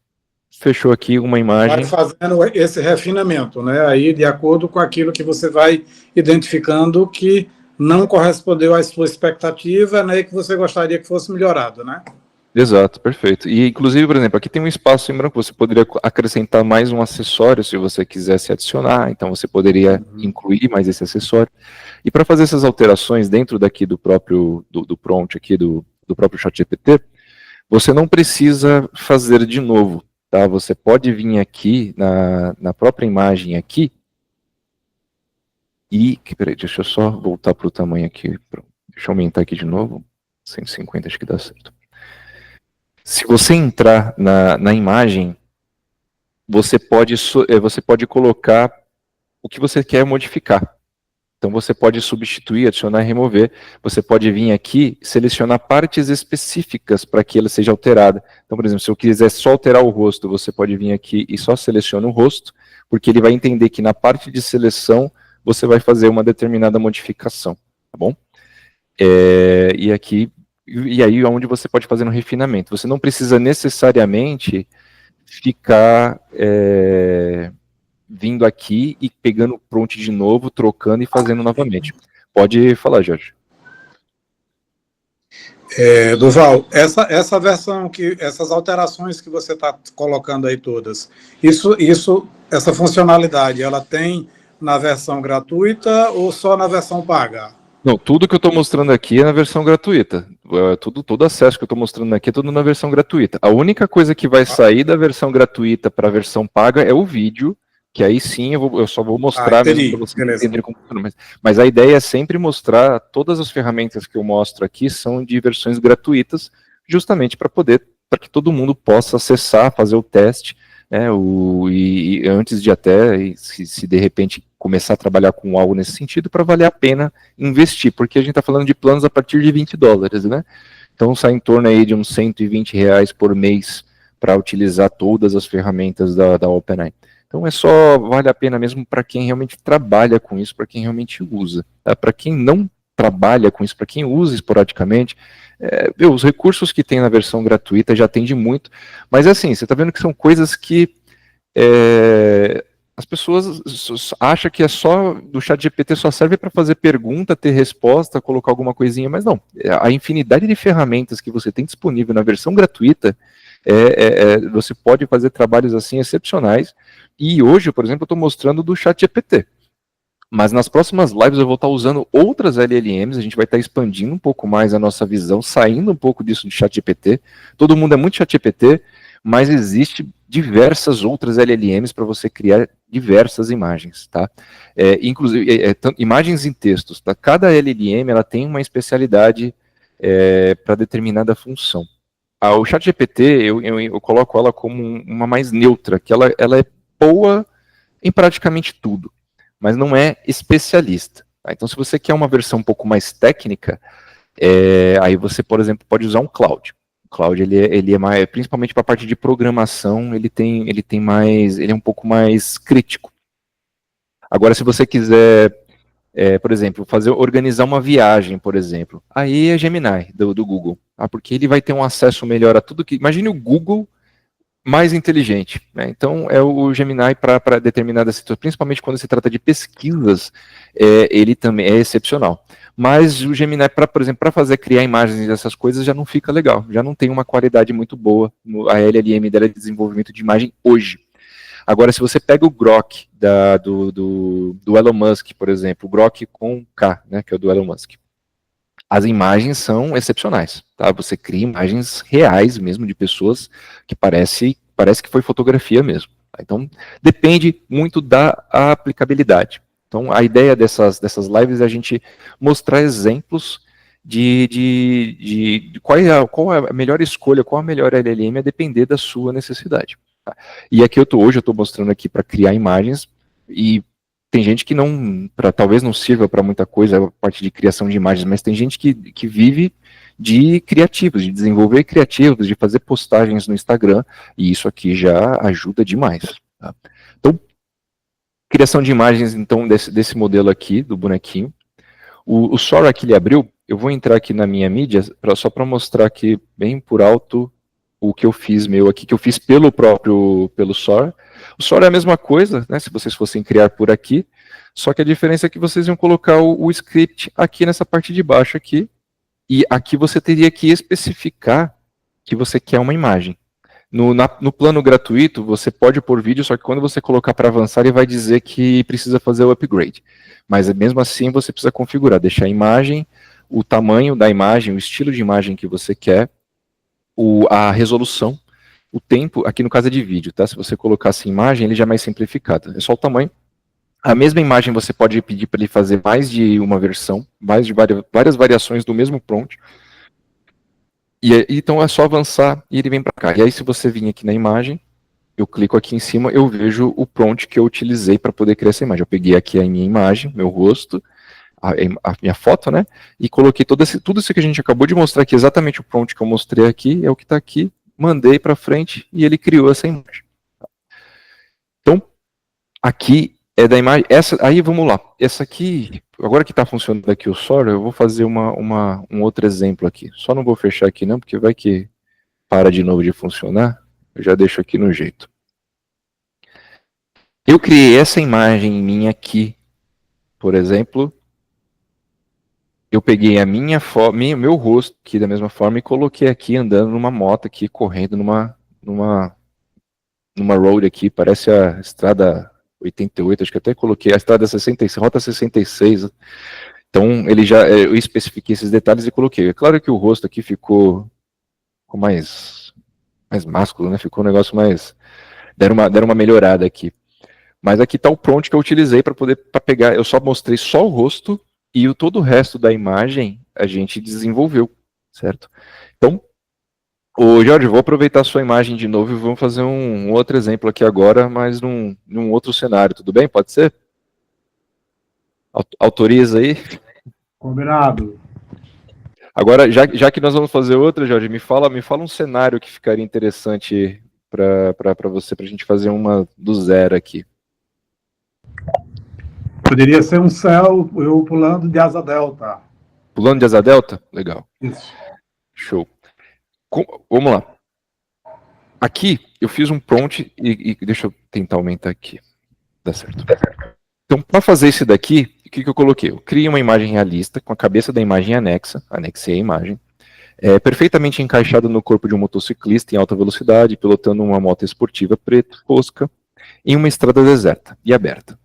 fechou aqui uma imagem. Vai fazendo esse refinamento, né? Aí, de acordo com aquilo que você vai identificando que não correspondeu à sua expectativa, né? E que você gostaria que fosse melhorado, né? Exato, perfeito. E, inclusive, por exemplo, aqui tem um espaço em branco, você poderia acrescentar mais um acessório se você quisesse adicionar, então você poderia incluir mais esse acessório. E para fazer essas alterações dentro daqui do próprio do prompt aqui do próprio ChatGPT, você não precisa fazer de novo, tá? Você pode vir aqui na própria imagem aqui e, peraí, deixa eu só voltar para o tamanho aqui, deixa eu aumentar aqui de novo, 150 acho que dá certo. Se você entrar na imagem, você pode colocar o que você quer modificar. Então você pode substituir, adicionar e remover. Você pode vir aqui e selecionar partes específicas para que ela seja alterada. Então, por exemplo, se eu quiser só alterar o rosto, você pode vir aqui e só seleciona o rosto, porque ele vai entender que na parte de seleção você vai fazer uma determinada modificação, tá bom? E aí é onde você pode fazer um refinamento. Você não precisa necessariamente ficar vindo aqui e pegando o prompt de novo, trocando e fazendo novamente. Pode falar, Jorge. Durval, essa versão, essas alterações que você está colocando aí todas, essa funcionalidade, ela tem na versão gratuita ou só na versão paga? Não, tudo que eu estou mostrando aqui é na versão gratuita. Todo acesso que eu estou mostrando aqui é tudo na versão gratuita. A única coisa que vai sair da versão gratuita para a versão paga é o vídeo, que aí sim eu só vou mostrar mesmo para vocês entenderem como funciona. Mas a ideia é sempre mostrar, todas as ferramentas que eu mostro aqui são de versões gratuitas, justamente para que todo mundo possa acessar, fazer o teste, né, e antes de até, se de repente começar a trabalhar com algo nesse sentido, para valer a pena investir, porque a gente está falando de planos a partir de $20, né? Então sai em torno aí de uns R$120 por mês para utilizar todas as ferramentas da OpenAI. Então vale a pena mesmo para quem realmente trabalha com isso, para quem realmente usa. Tá? Para quem não trabalha com isso, para quem usa esporadicamente, os recursos que tem na versão gratuita já atende muito, mas assim, você está vendo que são coisas que as pessoas acham que do ChatGPT só serve para fazer pergunta, ter resposta, colocar alguma coisinha, mas não. A infinidade de ferramentas que você tem disponível na versão gratuita, você pode fazer trabalhos assim excepcionais. E hoje, por exemplo, eu estou mostrando do ChatGPT. Mas nas próximas lives eu vou estar usando outras LLMs, a gente vai estar expandindo um pouco mais a nossa visão, saindo um pouco disso de ChatGPT. Todo mundo é muito ChatGPT, mas existe diversas outras LLMs para você criar diversas imagens, tá? Inclusive, imagens em textos, tá? Cada LLM ela tem uma especialidade para determinada função. O ChatGPT, eu coloco ela como uma mais neutra, que ela é boa em praticamente tudo, mas não é especialista. Tá? Então, se você quer uma versão um pouco mais técnica, aí você, por exemplo, pode usar um Claude. O Claude, ele é mais, principalmente para a parte de programação, ele é um pouco mais crítico. Agora, se você quiser, por exemplo, organizar uma viagem, por exemplo, aí é Gemini, do Google. Porque ele vai ter um acesso melhor a tudo que... Imagine o Google mais inteligente, né? Então é o Gemini para determinadas situações, principalmente quando se trata de pesquisas, ele também é excepcional. Mas o Gemini, por exemplo, para criar imagens dessas coisas já não fica legal, já não tem uma qualidade muito boa, a LLM dela de desenvolvimento de imagem hoje. Agora, se você pega o Grok do Elon Musk, por exemplo, o Grok com K, né, que é o do Elon Musk, as imagens são excepcionais, tá? Você cria imagens reais mesmo de pessoas que parece que foi fotografia mesmo. Tá? Então, depende muito da aplicabilidade. Então, a ideia dessas lives é a gente mostrar exemplos de qual é a melhor escolha, qual a melhor LLM, a depender da sua necessidade. Tá? E aqui hoje eu estou mostrando aqui para criar imagens e tem gente que talvez não sirva para muita coisa, a parte de criação de imagens, mas tem gente que vive de criativos, de desenvolver criativos, de fazer postagens no Instagram, e isso aqui já ajuda demais. Tá? Então, criação de imagens, então, desse modelo aqui, do bonequinho. O Sora que ele abriu, eu vou entrar aqui na minha mídia, só para mostrar aqui, bem por alto, o que eu fiz meu aqui, que eu fiz pelo Sora. O Sora é a mesma coisa, né, se vocês fossem criar por aqui, só que a diferença é que vocês iam colocar o script aqui nessa parte de baixo aqui, e aqui você teria que especificar que você quer uma imagem. No plano gratuito, você pode pôr vídeo, só que quando você colocar para avançar, ele vai dizer que precisa fazer o upgrade. Mas mesmo assim, você precisa configurar, deixar a imagem, o tamanho da imagem, o estilo de imagem que você quer, a resolução, o tempo, aqui no caso é de vídeo, tá? Se você colocasse imagem, ele já é mais simplificado. É só o tamanho. A mesma imagem você pode pedir para ele fazer mais de uma versão, mais de várias variações do mesmo prompt. Então é só avançar e ele vem para cá. E aí se você vir aqui na imagem, eu clico aqui em cima, eu vejo o prompt que eu utilizei para poder criar essa imagem. Eu peguei aqui a minha imagem, meu rosto, a minha foto, né? E coloquei tudo isso que a gente acabou de mostrar aqui, exatamente o prompt que eu mostrei aqui, é o que está aqui, mandei para frente e ele criou essa imagem. Então, aqui é da imagem, aí vamos lá, essa aqui, agora que está funcionando aqui o Sora, eu vou fazer um outro exemplo aqui. Só não vou fechar aqui não, porque vai que para de novo de funcionar, eu já deixo aqui no jeito. Eu criei essa imagem minha aqui, por exemplo, eu peguei a meu rosto aqui da mesma forma e coloquei aqui andando numa moto aqui, correndo numa road aqui, parece a estrada 88, acho que até coloquei a estrada 66, rota 66. Então eu especifiquei esses detalhes e coloquei. É claro que o rosto aqui ficou mais másculo, né? Ficou um negócio mais, deram uma melhorada aqui. Mas aqui está o prompt que eu utilizei para pegar, eu só mostrei só o rosto e todo o resto da imagem a gente desenvolveu, certo? Então, Jorge, vou aproveitar a sua imagem de novo e vamos fazer um outro exemplo aqui agora, mas num outro cenário, tudo bem? Pode ser? Autoriza aí? Combinado. Agora, já que nós vamos fazer outra, Jorge, me fala um cenário que ficaria interessante para você, para a gente fazer uma do zero aqui. Poderia ser um céu, eu pulando de asa delta. Pulando de asa delta? Legal. Isso. Show. Vamos lá. Aqui, eu fiz um prompt e deixa eu tentar aumentar aqui. Dá certo. Então, para fazer isso daqui, o que eu coloquei? Eu criei uma imagem realista com a cabeça da imagem anexei a imagem, perfeitamente encaixada no corpo de um motociclista em alta velocidade, pilotando uma moto esportiva preta, fosca, em uma estrada deserta e aberta,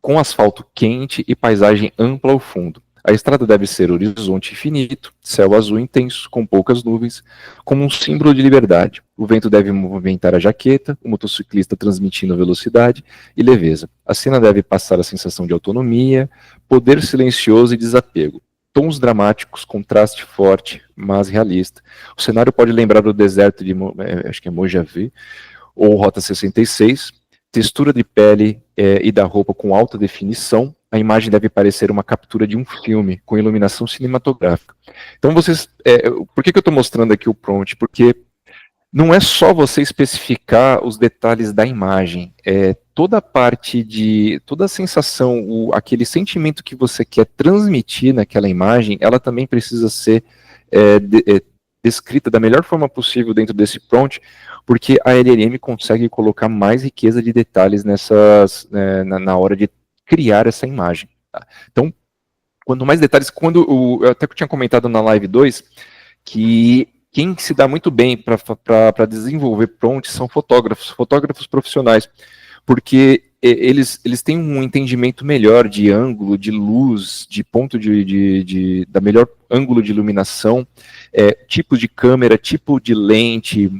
com asfalto quente e paisagem ampla ao fundo. A estrada deve ser horizonte infinito, céu azul intenso, com poucas nuvens, como um símbolo de liberdade. O vento deve movimentar a jaqueta, o motociclista transmitindo velocidade e leveza. A cena deve passar a sensação de autonomia, poder silencioso e desapego. Tons dramáticos, contraste forte, mas realista. O cenário pode lembrar o deserto de, acho que é Mojave, ou Rota 66, textura de pele e da roupa com alta definição. A imagem deve parecer uma captura de um filme com iluminação cinematográfica. Então por que eu estou mostrando aqui o prompt? Porque não é só você especificar os detalhes da imagem, toda a parte toda a sensação, aquele sentimento que você quer transmitir naquela imagem, ela também precisa ser descrita da melhor forma possível dentro desse prompt, porque a LLM consegue colocar mais riqueza de detalhes na hora de criar essa imagem. Tá? Então, quanto mais detalhes, eu até tinha comentado na live 2, que quem se dá muito bem para desenvolver prompts são fotógrafos profissionais, porque eles têm um entendimento melhor de ângulo, de luz, de ponto da melhor ângulo de iluminação, tipo de câmera, tipo de lente,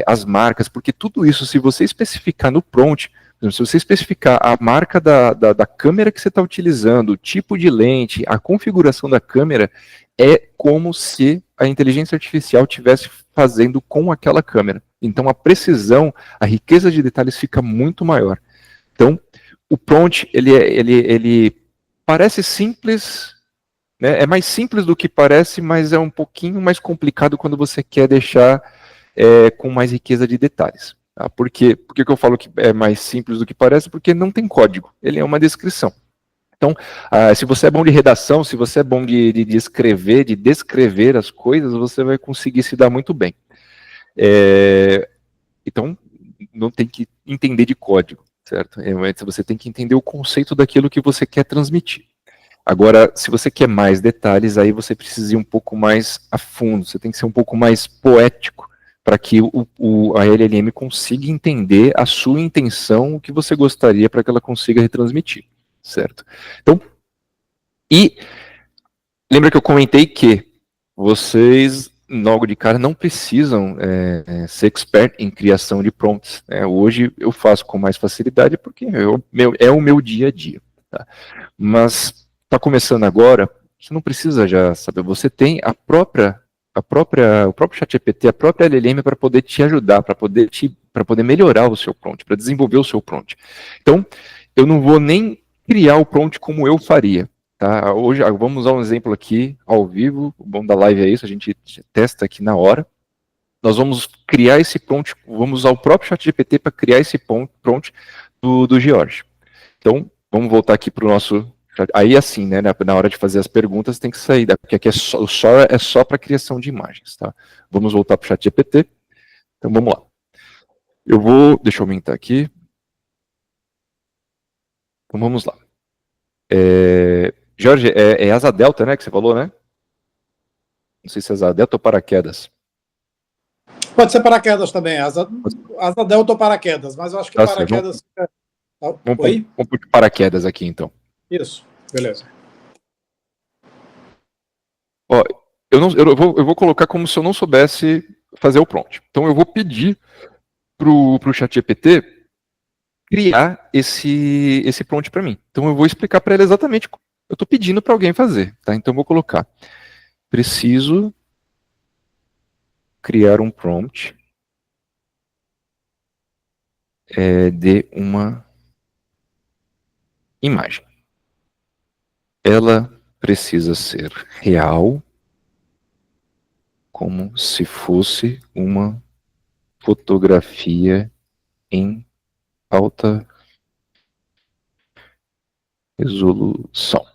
as marcas, porque tudo isso, se você especificar no prompt, se você especificar a marca da câmera que você está utilizando, o tipo de lente, a configuração da câmera, é como se a inteligência artificial estivesse fazendo com aquela câmera. Então a precisão, a riqueza de detalhes fica muito maior. Então o prompt, ele parece simples, né? É mais simples do que parece, mas é um pouquinho mais complicado quando você quer deixar com mais riqueza de detalhes. Tá? Por quê? Por que eu falo que é mais simples do que parece? Porque não tem código, ele é uma descrição. Então, se você é bom de redação, se você é bom de escrever, de descrever as coisas, você vai conseguir se dar muito bem. Então, não tem que entender de código, certo? Você tem que entender o conceito daquilo que você quer transmitir. Agora, se você quer mais detalhes, aí você precisa ir um pouco mais a fundo, você tem que ser um pouco mais poético, para que a LLM consiga entender a sua intenção, o que você gostaria para que ela consiga retransmitir, certo? Então, e lembra que eu comentei que vocês, logo de cara, não precisam ser expert em criação de prompts. Hoje eu faço com mais facilidade porque é o meu dia a dia. Tá? Mas está começando agora, você não precisa já saber. Você tem o próprio ChatGPT, a própria LLM para poder te ajudar, para poder melhorar o seu prompt, para desenvolver o seu prompt. Então, eu não vou nem criar o prompt como eu faria. Tá? Hoje, vamos usar um exemplo aqui, ao vivo, o bom da live é isso, a gente testa aqui na hora. Nós vamos criar esse prompt, vamos usar o próprio ChatGPT para criar esse prompt do George. Então, vamos voltar aqui para o nosso... Aí, assim, né, na hora de fazer as perguntas, tem que sair, porque aqui o Sora é só para criação de imagens, tá? Vamos voltar para o ChatGPT. Então, vamos lá. Deixa eu aumentar aqui. Então, vamos lá. Jorge, é asa delta, né, que você falou, né? Não sei se é asa delta ou paraquedas. Pode ser paraquedas também, asa delta ou paraquedas, mas eu acho que Tá paraquedas... Vamos pôr paraquedas aqui, então. Isso, beleza. Ó, eu vou colocar como se eu não soubesse fazer o prompt. Então eu vou pedir pro ChatGPT criar esse prompt para mim. Então eu vou explicar para ele exatamente o que eu estou pedindo para alguém fazer. Tá? Então eu vou colocar: preciso criar um prompt de uma imagem. Ela precisa ser real, como se fosse uma fotografia em alta resolução.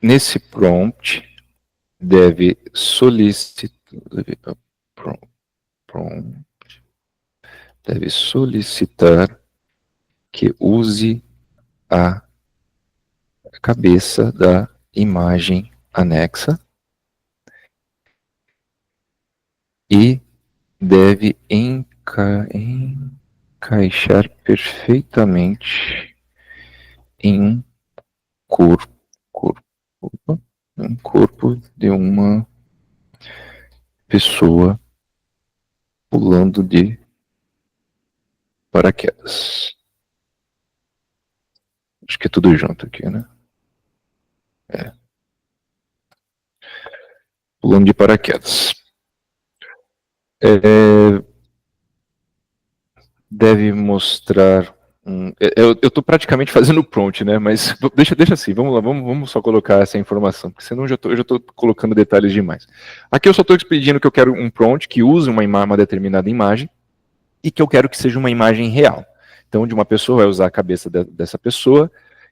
Nesse prompt deve solicitar que use a cabeça da imagem anexa e deve encaixar perfeitamente em um corpo de uma pessoa pulando de paraquedas. Acho que é tudo junto aqui, né? Pulando de paraquedas. Deve mostrar eu estou praticamente fazendo o prompt, né? Mas deixa assim, vamos lá, vamos só colocar essa informação, porque senão eu já estou colocando detalhes demais. Aqui eu só estou pedindo que eu quero um prompt que use uma determinada imagem e que eu quero que seja uma imagem real. Então, de uma pessoa, vai usar a cabeça dessa pessoa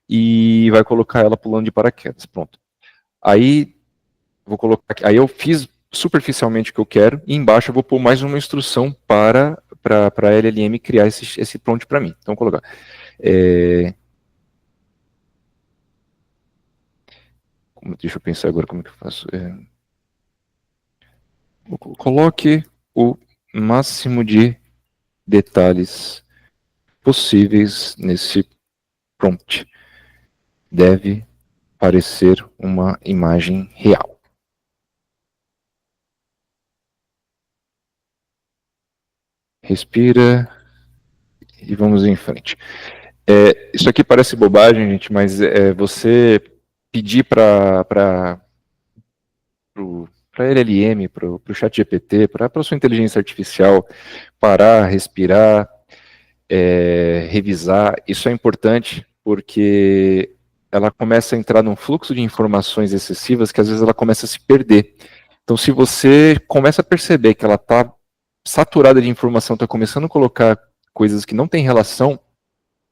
e vai colocar ela pulando de paraquedas. Pronto. Aí vou colocar aqui. Aí eu fiz superficialmente o que eu quero e embaixo eu vou pôr mais uma instrução para a LLM criar esse prompt para mim. Então, vou colocar. Deixa eu pensar agora como que eu faço. Coloque o máximo de detalhes possíveis nesse prompt. Deve parecer uma imagem real. Respira e vamos em frente. Isso aqui parece bobagem, gente, mas você pedir para a LLM, para o ChatGPT, para a sua inteligência artificial parar, respirar, revisar, isso é importante porque ela começa a entrar num fluxo de informações excessivas que às vezes ela começa a se perder. Então, se você começa a perceber que ela está saturada de informação, está começando a colocar coisas que não têm relação,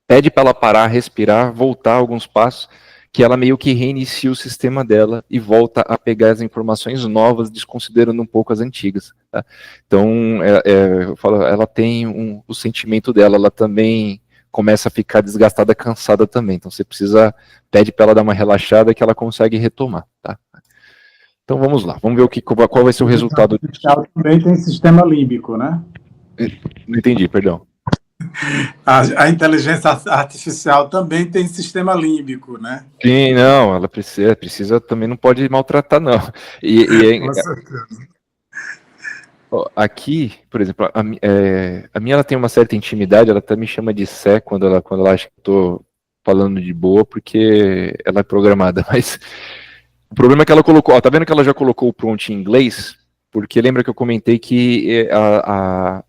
pede para ela parar, respirar, voltar alguns passos, que ela meio que reinicia o sistema dela e volta a pegar as informações novas, desconsiderando um pouco as antigas. Tá? Então, eu falo, ela tem o sentimento dela, ela também começa a ficar desgastada, cansada também. Então, você pede para ela dar uma relaxada que ela consegue retomar. Tá? Então, vamos lá, vamos ver qual vai ser o resultado. Também tem sistema límbico, né? Não entendi, perdão. A inteligência artificial também tem sistema límbico, né? Sim, não, ela precisa também, não pode maltratar, não. Com certeza. Aqui, por exemplo, a minha ela tem uma certa intimidade, ela até me chama de Sé quando ela acha que eu tô falando de boa, porque ela é programada, mas o problema é que ela colocou, tá vendo que ela já colocou o prompt em inglês? Porque lembra que eu comentei que a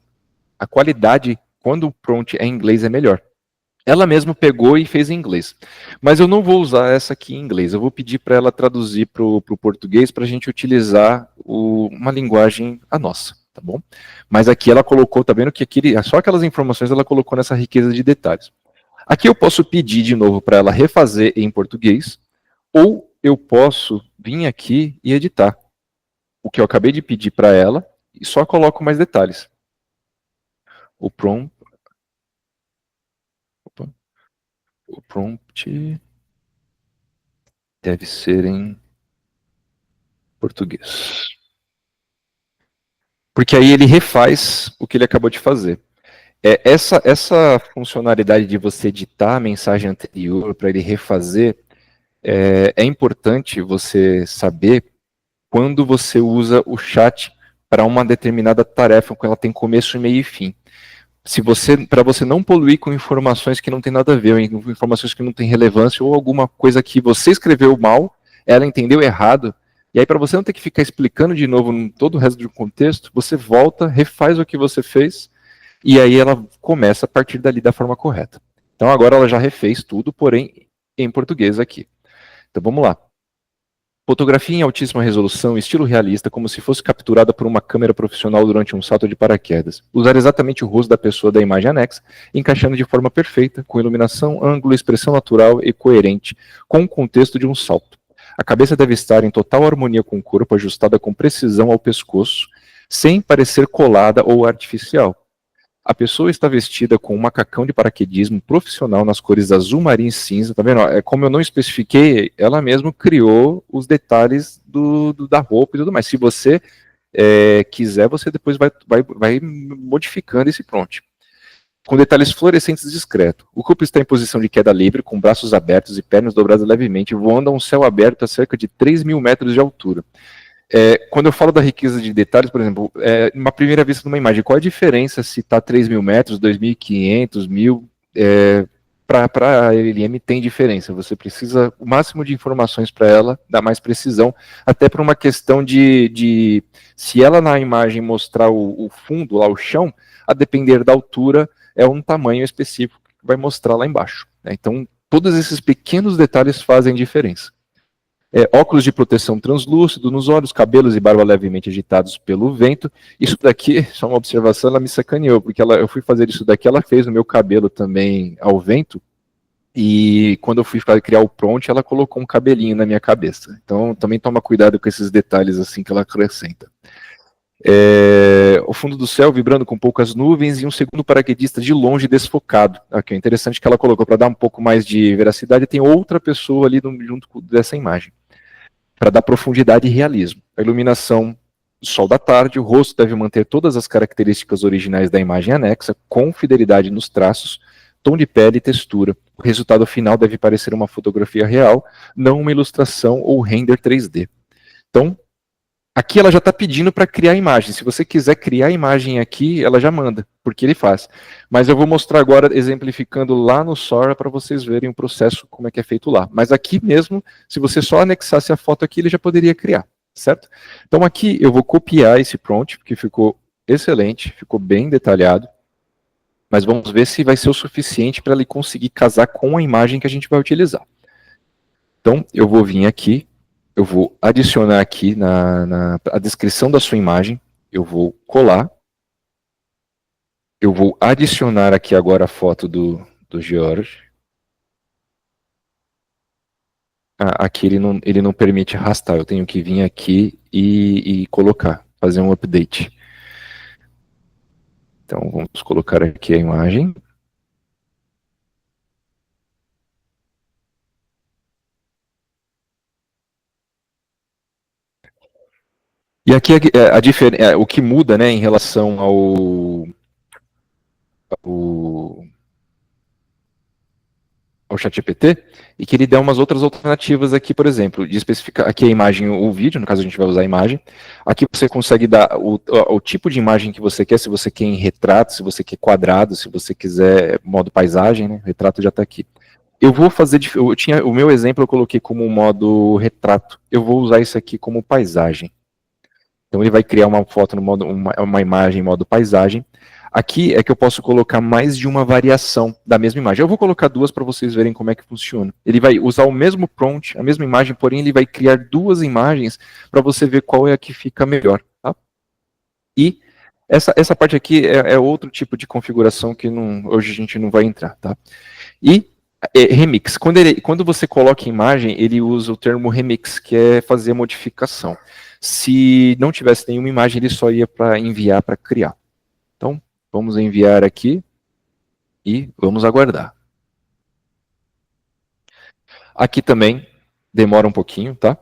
qualidade, quando o prompt é em inglês, é melhor. Ela mesma pegou e fez em inglês. Mas eu não vou usar essa aqui em inglês. Eu vou pedir para ela traduzir para o português para a gente utilizar uma linguagem a nossa, tá bom? Mas aqui ela colocou, tá vendo que só aquelas informações ela colocou nessa riqueza de detalhes. Aqui eu posso pedir de novo para ela refazer em português, ou eu posso vir aqui e editar o que eu acabei de pedir para ela e só coloco mais detalhes. O prompt deve ser em português. Porque aí ele refaz o que ele acabou de fazer. Essa funcionalidade de você editar a mensagem anterior para ele refazer, é importante você saber quando você usa o chat para uma determinada tarefa, quando ela tem começo, meio e fim. Para você não poluir com informações que não tem nada a ver, informações que não têm relevância, ou alguma coisa que você escreveu mal, ela entendeu errado, e aí para você não ter que ficar explicando de novo todo o resto do contexto, você volta, refaz o que você fez, e aí ela começa a partir dali da forma correta. Então agora ela já refez tudo, porém em português aqui. Então vamos lá. Fotografia em altíssima resolução, estilo realista, como se fosse capturada por uma câmera profissional durante um salto de paraquedas. Usar exatamente o rosto da pessoa da imagem anexa, encaixando de forma perfeita, com iluminação, ângulo, expressão natural e coerente, com o contexto de um salto. A cabeça deve estar em total harmonia com o corpo, ajustada com precisão ao pescoço, sem parecer colada ou artificial. A pessoa está vestida com um macacão de paraquedismo profissional nas cores azul marinho e cinza, tá vendo? Como eu não especifiquei, ela mesma criou os detalhes da roupa e tudo mais. Se você quiser, você depois vai modificando esse prompt. Com detalhes fluorescentes discretos. O corpo está em posição de queda livre, com braços abertos e pernas dobradas levemente, voando a um céu aberto a cerca de 3.000 metros de altura. Quando eu falo da riqueza de detalhes, por exemplo, uma primeira vista de uma imagem, qual a diferença se está 3.000 metros, 2.500, 1.000? Para a LLM tem diferença, você precisa o máximo de informações para ela, dar mais precisão, até por uma questão de se ela na imagem mostrar o fundo, lá o chão, a depender da altura, é um tamanho específico que vai mostrar lá embaixo. Né? Então, todos esses pequenos detalhes fazem diferença. Óculos de proteção translúcido nos olhos, cabelos e barba levemente agitados pelo vento. Isso daqui, só uma observação, ela me sacaneou, porque eu fui fazer isso daqui, ela fez no meu cabelo também ao vento, e quando eu fui criar o prompt, ela colocou um cabelinho na minha cabeça. Então, também toma cuidado com esses detalhes assim que ela acrescenta. O fundo do céu vibrando com poucas nuvens e um segundo paraquedista de longe desfocado. Aqui é interessante que ela colocou para dar um pouco mais de veracidade, tem outra pessoa ali junto dessa imagem, para dar profundidade e realismo. A iluminação do sol da tarde, o rosto deve manter todas as características originais da imagem anexa, com fidelidade nos traços, tom de pele e textura. O resultado final deve parecer uma fotografia real, não uma ilustração ou render 3D. Então, aqui ela já está pedindo para criar imagem. Se você quiser criar a imagem aqui, ela já manda, porque ele faz. Mas eu vou mostrar agora, exemplificando lá no Sora, para vocês verem o processo, como é que é feito lá. Mas aqui mesmo, se você só anexasse a foto aqui, ele já poderia criar, certo? Então aqui eu vou copiar esse prompt, porque ficou excelente, ficou bem detalhado. Mas vamos ver se vai ser o suficiente para ele conseguir casar com a imagem que a gente vai utilizar. Então, eu vou vir aqui, eu vou adicionar aqui na a descrição da sua imagem, eu vou colar, eu vou adicionar aqui agora a foto do George. Aqui ele não permite arrastar, eu tenho que vir aqui e colocar, fazer um update. Então, vamos colocar aqui a imagem. E aqui o que muda, né, em relação ao ChatGPT, e que ele dá umas outras alternativas aqui, por exemplo, de especificar aqui a imagem ou o vídeo, no caso a gente vai usar a imagem. Aqui você consegue dar o tipo de imagem que você quer, se você quer em retrato, se você quer quadrado, se você quiser modo paisagem, né, o retrato já está aqui. Eu vou fazer, o meu exemplo eu coloquei como modo retrato, eu vou usar isso aqui como paisagem. Então ele vai criar uma foto no modo, uma imagem em modo paisagem. Aqui é que eu posso colocar mais de uma variação da mesma imagem. Eu vou colocar duas para vocês verem como é que funciona. Ele vai usar o mesmo prompt, a mesma imagem, porém ele vai criar duas imagens para você ver qual é a que fica melhor. Tá? E essa parte aqui é outro tipo de configuração que hoje a gente não vai entrar. Tá? E remix, quando você coloca imagem, ele usa o termo remix, que é fazer modificação. Se não tivesse nenhuma imagem, ele só ia para enviar, para criar. Então, vamos enviar aqui e vamos aguardar. Aqui também demora um pouquinho, tá?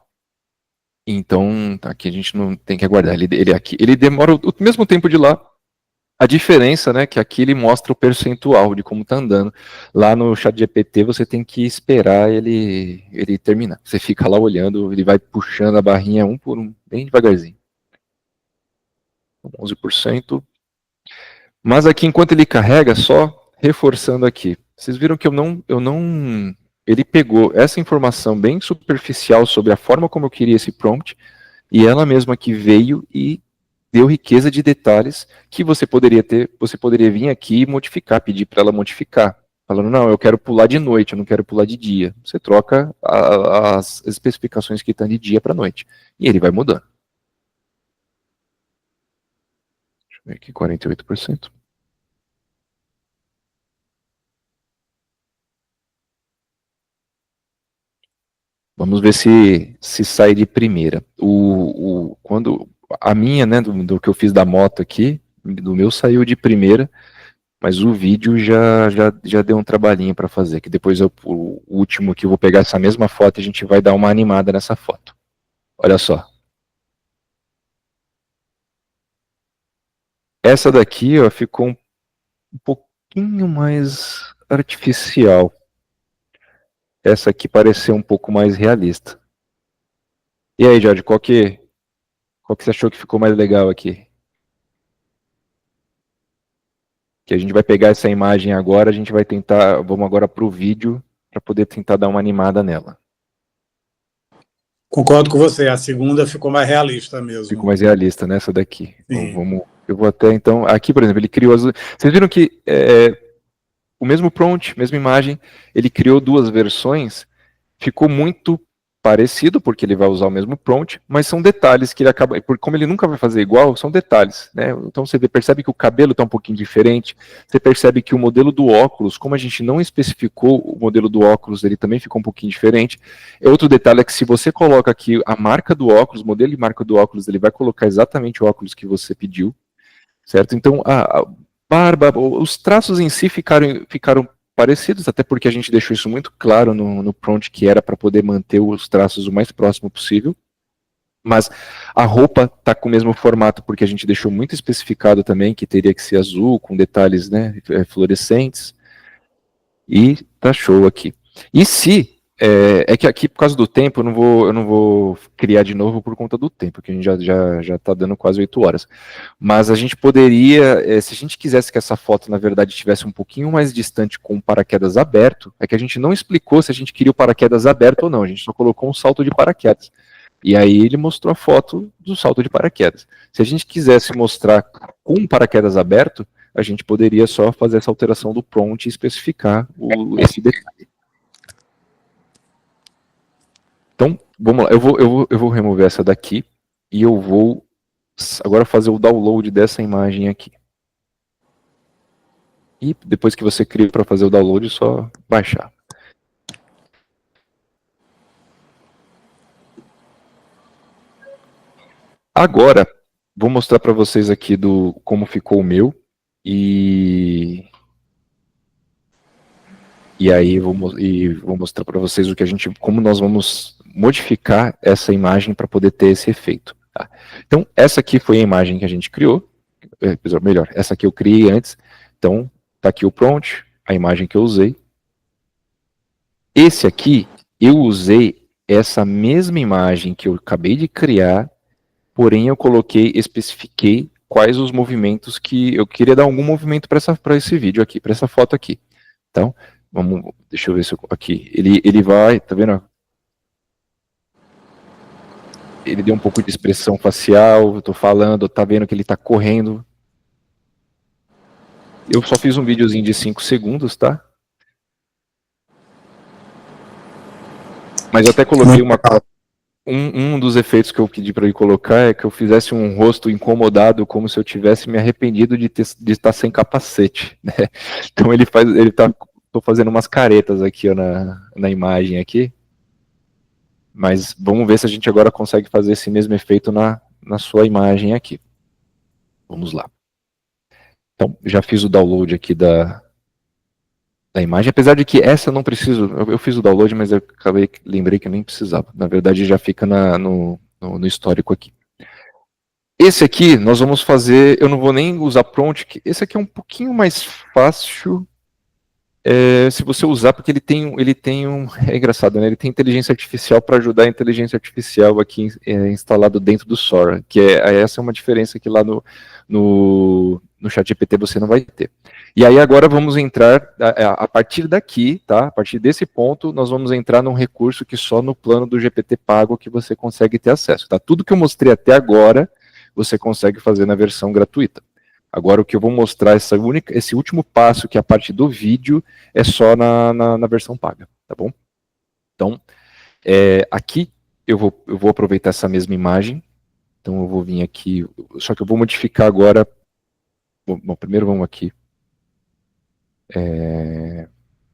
Então, aqui a gente não tem que aguardar. Ele demora o mesmo tempo de lá. A diferença, né, que aqui ele mostra o percentual de como tá andando. Lá no ChatGPT você tem que esperar ele terminar. Você fica lá olhando, ele vai puxando a barrinha um por um, bem devagarzinho. 11%. Mas aqui, enquanto ele carrega, só reforçando aqui. Vocês viram que ele pegou essa informação bem superficial sobre a forma como eu queria esse prompt, e ela mesma que veio e deu riqueza de detalhes que você poderia vir aqui e modificar, pedir para ela modificar. Falando, não, eu quero pular de noite, eu não quero pular de dia. Você troca as especificações que estão de dia para noite. E ele vai mudando. Deixa eu ver aqui, 48%. Vamos ver se sai de primeira. Quando a minha, né, do que eu fiz da moto aqui, do meu saiu de primeira, mas o vídeo já deu um trabalhinho para fazer, que depois o último que eu vou pegar essa mesma foto e a gente vai dar uma animada nessa foto. Olha só. Essa daqui, ó, ficou um pouquinho mais artificial. Essa aqui pareceu um pouco mais realista. E aí, Jorge, qual que você achou que ficou mais legal aqui? Que a gente vai pegar essa imagem agora, a gente vai tentar, vamos agora para o vídeo, para poder tentar dar uma animada nela. Concordo com você, a segunda ficou mais realista mesmo. Ficou mais realista nessa daqui. Então, eu vou até, então, aqui, por exemplo, ele criou vocês viram que o mesmo prompt, mesma imagem, ele criou duas versões, ficou muito parecido, porque ele vai usar o mesmo prompt, mas são detalhes que ele acaba, porque como ele nunca vai fazer igual, são detalhes, né? Então você percebe que o cabelo está um pouquinho diferente, você percebe que o modelo do óculos, como a gente não especificou o modelo do óculos, ele também ficou um pouquinho diferente. Outro detalhe é que se você coloca aqui a marca do óculos, o modelo e marca do óculos, ele vai colocar exatamente o óculos que você pediu, certo? Então a barba, os traços em si ficaram parecidos, até porque a gente deixou isso muito claro no prompt, que era para poder manter os traços o mais próximo possível. Mas a roupa está com o mesmo formato, porque a gente deixou muito especificado também que teria que ser azul, com detalhes, né, fluorescentes. E tá show aqui. E se que aqui, por causa do tempo, eu não vou criar de novo por conta do tempo, que a gente já está dando quase 8 horas. Mas a gente poderia, se a gente quisesse que essa foto, na verdade, estivesse um pouquinho mais distante com o paraquedas aberto, é que a gente não explicou se a gente queria o paraquedas aberto ou não, a gente só colocou um salto de paraquedas. E aí ele mostrou a foto do salto de paraquedas. Se a gente quisesse mostrar com o paraquedas aberto, a gente poderia só fazer essa alteração do prompt e especificar esse detalhe. Então, vamos lá, eu vou remover essa daqui e eu vou agora fazer o download dessa imagem aqui. E depois que você cria para fazer o download, é só baixar. Agora, vou mostrar para vocês aqui como ficou o meu. E aí vou mostrar para vocês como nós vamos modificar essa imagem para poder ter esse efeito. Tá? Então, essa aqui foi a imagem que a gente criou. Melhor, essa aqui eu criei antes. Então, tá aqui o prompt, a imagem que eu usei. Esse aqui, eu usei essa mesma imagem que eu acabei de criar, porém eu especifiquei quais os movimentos que eu queria dar algum movimento para esse vídeo aqui, para essa foto aqui. Então, deixa eu ver se aqui, ele vai, tá vendo? Ele deu um pouco de expressão facial, eu tô falando, tá vendo que ele tá correndo. Eu só fiz um videozinho de 5 segundos, tá? Mas eu até coloquei um dos efeitos que eu pedi para ele colocar é que eu fizesse um rosto incomodado, como se eu tivesse me arrependido de estar sem capacete, né? Então tô fazendo umas caretas aqui ó, na imagem aqui. Mas vamos ver se a gente agora consegue fazer esse mesmo efeito na sua imagem aqui. Vamos lá. Então, já fiz o download aqui da imagem, apesar de que essa eu não preciso, eu fiz o download, mas eu lembrei que eu nem precisava. Na verdade, já fica no histórico aqui. Esse aqui, nós vamos fazer, eu não vou nem usar prompt, esse aqui é um pouquinho mais fácil se você usar, porque ele tem é engraçado, né? Ele tem inteligência artificial para ajudar a inteligência artificial aqui instalado dentro do Sora, que essa é uma diferença que lá no ChatGPT você não vai ter. E aí agora vamos entrar, a partir daqui, tá? A partir desse ponto, nós vamos entrar num recurso que só no plano do GPT pago que você consegue ter acesso, tá? Tudo que eu mostrei até agora, você consegue fazer na versão gratuita. Agora o que eu vou mostrar, esse último passo, que é a parte do vídeo, é só na versão paga, tá bom? Então, aqui eu vou aproveitar essa mesma imagem, então eu vou vir aqui, só que eu vou modificar agora, bom, primeiro vamos aqui,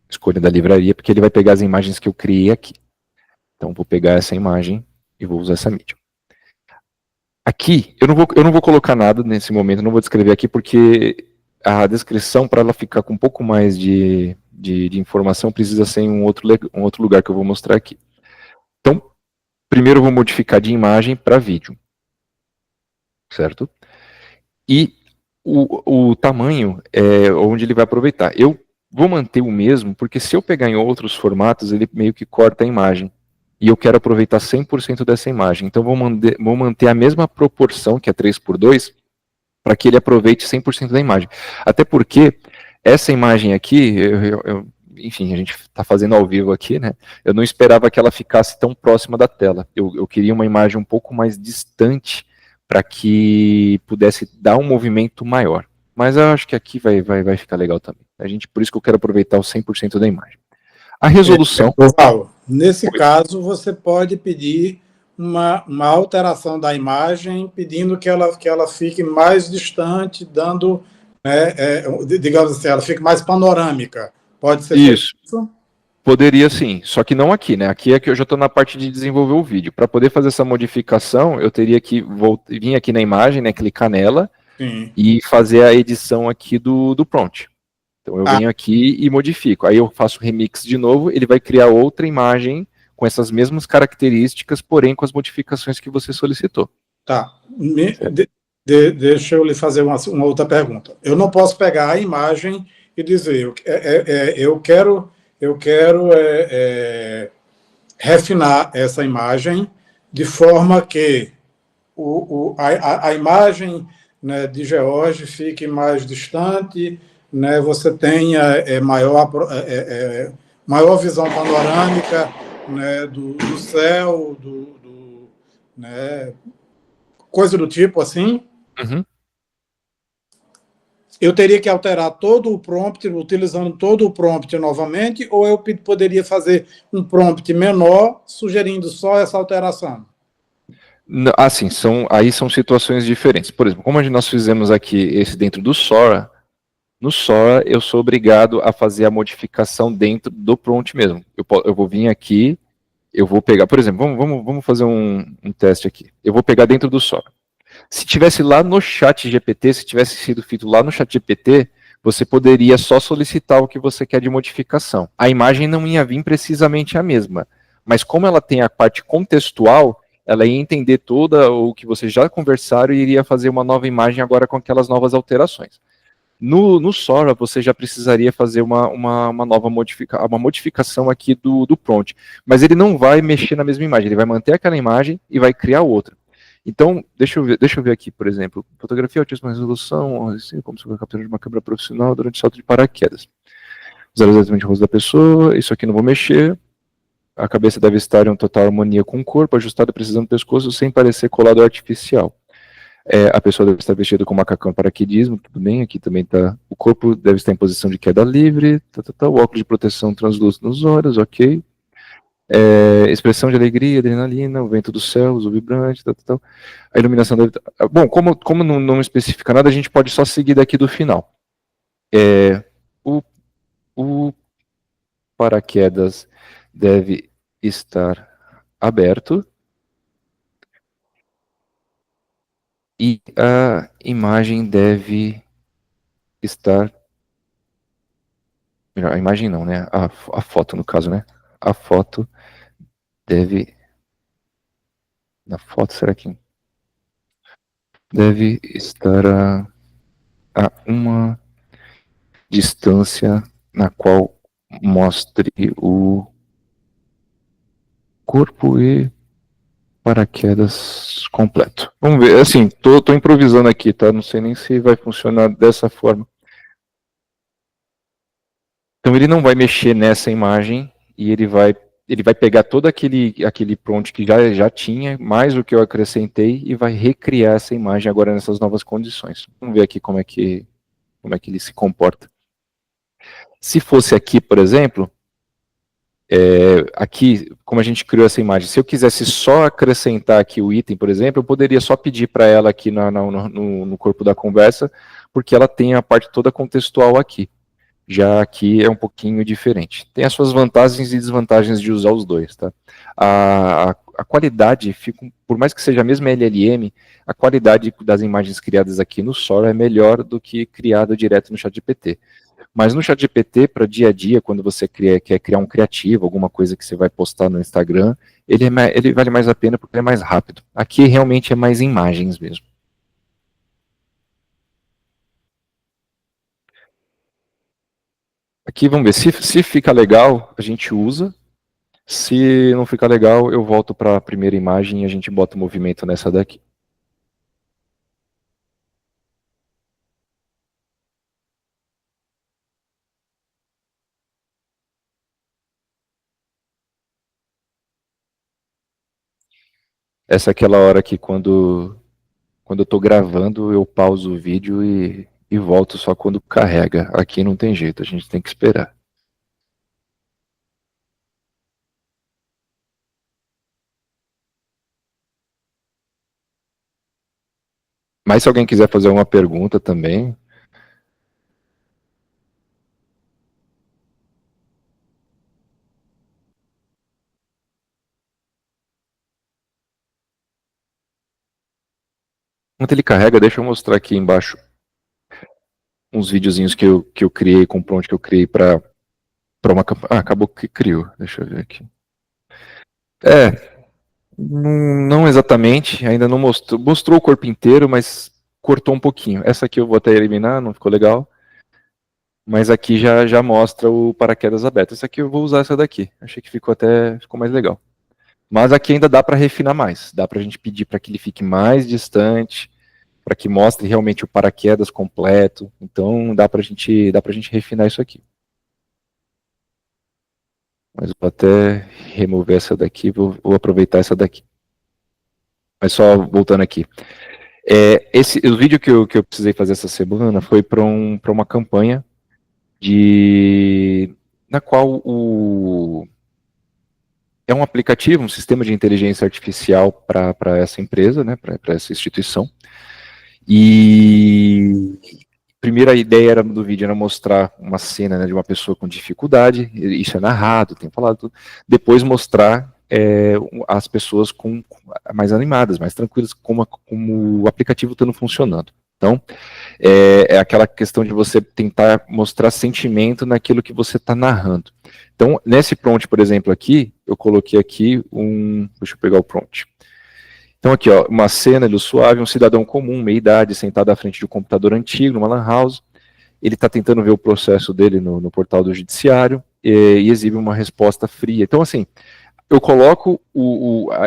escolha da livraria, porque ele vai pegar as imagens que eu criei aqui. Então vou pegar essa imagem e vou usar essa mídia. Aqui, eu não vou colocar nada nesse momento, não vou descrever aqui, porque a descrição, para ela ficar com um pouco mais de informação, precisa ser em um outro lugar que eu vou mostrar aqui. Então, primeiro eu vou modificar de imagem para vídeo, certo? E o tamanho é onde ele vai aproveitar. Eu vou manter o mesmo, porque se eu pegar em outros formatos, ele meio que corta a imagem. E eu quero aproveitar 100% dessa imagem. Então, vou manter a mesma proporção, que é 3:2, para que ele aproveite 100% da imagem. Até porque essa imagem aqui, enfim, a gente está fazendo ao vivo aqui, né? Eu não esperava que ela ficasse tão próxima da tela. Eu queria uma imagem um pouco mais distante para que pudesse dar um movimento maior. Mas eu acho que aqui vai ficar legal também. Por isso que eu quero aproveitar o 100% da imagem. A resolução... Nesse caso, você pode pedir uma alteração da imagem, pedindo que ela fique mais distante, dando, digamos assim, ela fique mais panorâmica. Pode ser isso? Poderia sim, só que não aqui, né? Aqui é que eu já estou na parte de desenvolver o vídeo. Para poder fazer essa modificação, eu teria que vir aqui na imagem, né? Clicar nela e fazer a edição aqui do prompt. Então eu venho aqui e modifico. Aí eu faço remix de novo, ele vai criar outra imagem com essas mesmas características, porém com as modificações que você solicitou. Tá. Deixa eu lhe fazer uma outra pergunta. Eu não posso pegar a imagem e dizer, eu quero refinar essa imagem de forma que a imagem, né, de George fique mais distante, né, você tenha maior visão panorâmica, né, do céu, né, coisa do tipo assim. Uhum. Eu teria que alterar todo o prompt, utilizando todo o prompt novamente, ou eu poderia fazer um prompt menor, sugerindo só essa alteração? Assim, aí são situações diferentes. Por exemplo, como nós fizemos aqui esse dentro do Sora, no Sora eu sou obrigado a fazer a modificação dentro do prompt mesmo. Eu vou vir aqui, eu vou pegar, por exemplo, vamos fazer um teste aqui. Eu vou pegar dentro do Sora. Se tivesse lá no chat GPT, se tivesse sido feito lá no chat GPT, você poderia só solicitar o que você quer de modificação. A imagem não ia vir precisamente a mesma, mas como ela tem a parte contextual, ela ia entender toda o que vocês já conversaram e iria fazer uma nova imagem agora com aquelas novas alterações. No Sora, você já precisaria fazer uma nova modificação aqui do prompt, mas ele não vai mexer na mesma imagem, ele vai manter aquela imagem e vai criar outra. Então, deixa eu ver aqui, por exemplo, fotografia altíssima resolução, assim, como se fosse captura de uma câmera profissional durante salto de paraquedas. Usar exatamente o rosto da pessoa, isso aqui não vou mexer. A cabeça deve estar em um total harmonia com o corpo, ajustada precisando do pescoço, sem parecer colado artificial. A pessoa deve estar vestida com macacão de paraquedismo, tudo bem, aqui também está. O corpo deve estar em posição de queda livre, o óculos de proteção translúcido nos olhos, ok. Expressão de alegria, adrenalina, o vento do céu, o vibrante, a iluminação deve. Bom, como não especifica nada, a gente pode só seguir daqui do final. O paraquedas deve estar aberto e a imagem deve estar. Melhor, a imagem não, né? A foto, no caso, né? A foto deve. Na foto, será que. Deve estar a uma distância na qual mostre o corpo e paraquedas completo. Vamos ver, assim, tô improvisando aqui, tá? Não sei nem se vai funcionar dessa forma. Então ele não vai mexer nessa imagem e ele vai pegar todo aquele prompt que já tinha, mais o que eu acrescentei, e vai recriar essa imagem agora nessas novas condições. Vamos ver aqui como é que ele se comporta. Se fosse aqui, por exemplo, aqui, como a gente criou essa imagem, se eu quisesse só acrescentar aqui o item, por exemplo, eu poderia só pedir para ela aqui no corpo da conversa, porque ela tem a parte toda contextual aqui. Já aqui é um pouquinho diferente. Tem as suas vantagens e desvantagens de usar os dois, tá? A qualidade, por mais que seja a mesma LLM, a qualidade das imagens criadas aqui no Sora é melhor do que criada direto no ChatGPT. Mas no ChatGPT, para dia a dia, quando você quer criar um criativo, alguma coisa que você vai postar no Instagram, ele vale mais a pena porque ele é mais rápido. Aqui realmente é mais imagens mesmo. Aqui vamos ver, se fica legal, a gente usa. Se não ficar legal, eu volto para a primeira imagem e a gente bota o movimento nessa daqui. Essa é aquela hora que quando eu estou gravando, eu pauso o vídeo e volto só quando carrega. Aqui não tem jeito, a gente tem que esperar. Mas se alguém quiser fazer uma pergunta também. Enquanto ele carrega, deixa eu mostrar aqui embaixo uns videozinhos que eu criei, com prompt que eu criei para uma campanha. Ah, acabou que criou. Deixa eu ver aqui. Não exatamente, ainda não mostrou. Mostrou o corpo inteiro, mas cortou um pouquinho. Essa aqui eu vou até eliminar, não ficou legal. Mas aqui já mostra o paraquedas aberto. Essa aqui eu vou usar essa daqui. Achei que ficou mais legal. Mas aqui ainda dá para refinar mais. Dá para a gente pedir para que ele fique mais distante, para que mostre realmente o paraquedas completo. Então dá pra gente refinar isso aqui. Mas eu vou até remover essa daqui, vou aproveitar essa daqui. Mas só voltando aqui. O vídeo que eu precisei fazer essa semana foi para uma campanha na qual é um aplicativo, um sistema de inteligência artificial para essa empresa, né, para essa instituição. E a primeira ideia do vídeo era mostrar uma cena, né, de uma pessoa com dificuldade, isso é narrado, tem falado tudo. Depois mostrar as pessoas mais animadas, mais tranquilas, como o aplicativo estando funcionando. Então, é aquela questão de você tentar mostrar sentimento naquilo que você está narrando. Então, nesse prompt, por exemplo, aqui, eu coloquei aqui deixa eu pegar o prompt. Então aqui, ó, uma cena de suave, um cidadão comum, meia-idade, sentado à frente de um computador antigo, numa lan house. Ele está tentando ver o processo dele no portal do judiciário e exibe uma resposta fria. Então, assim, eu coloco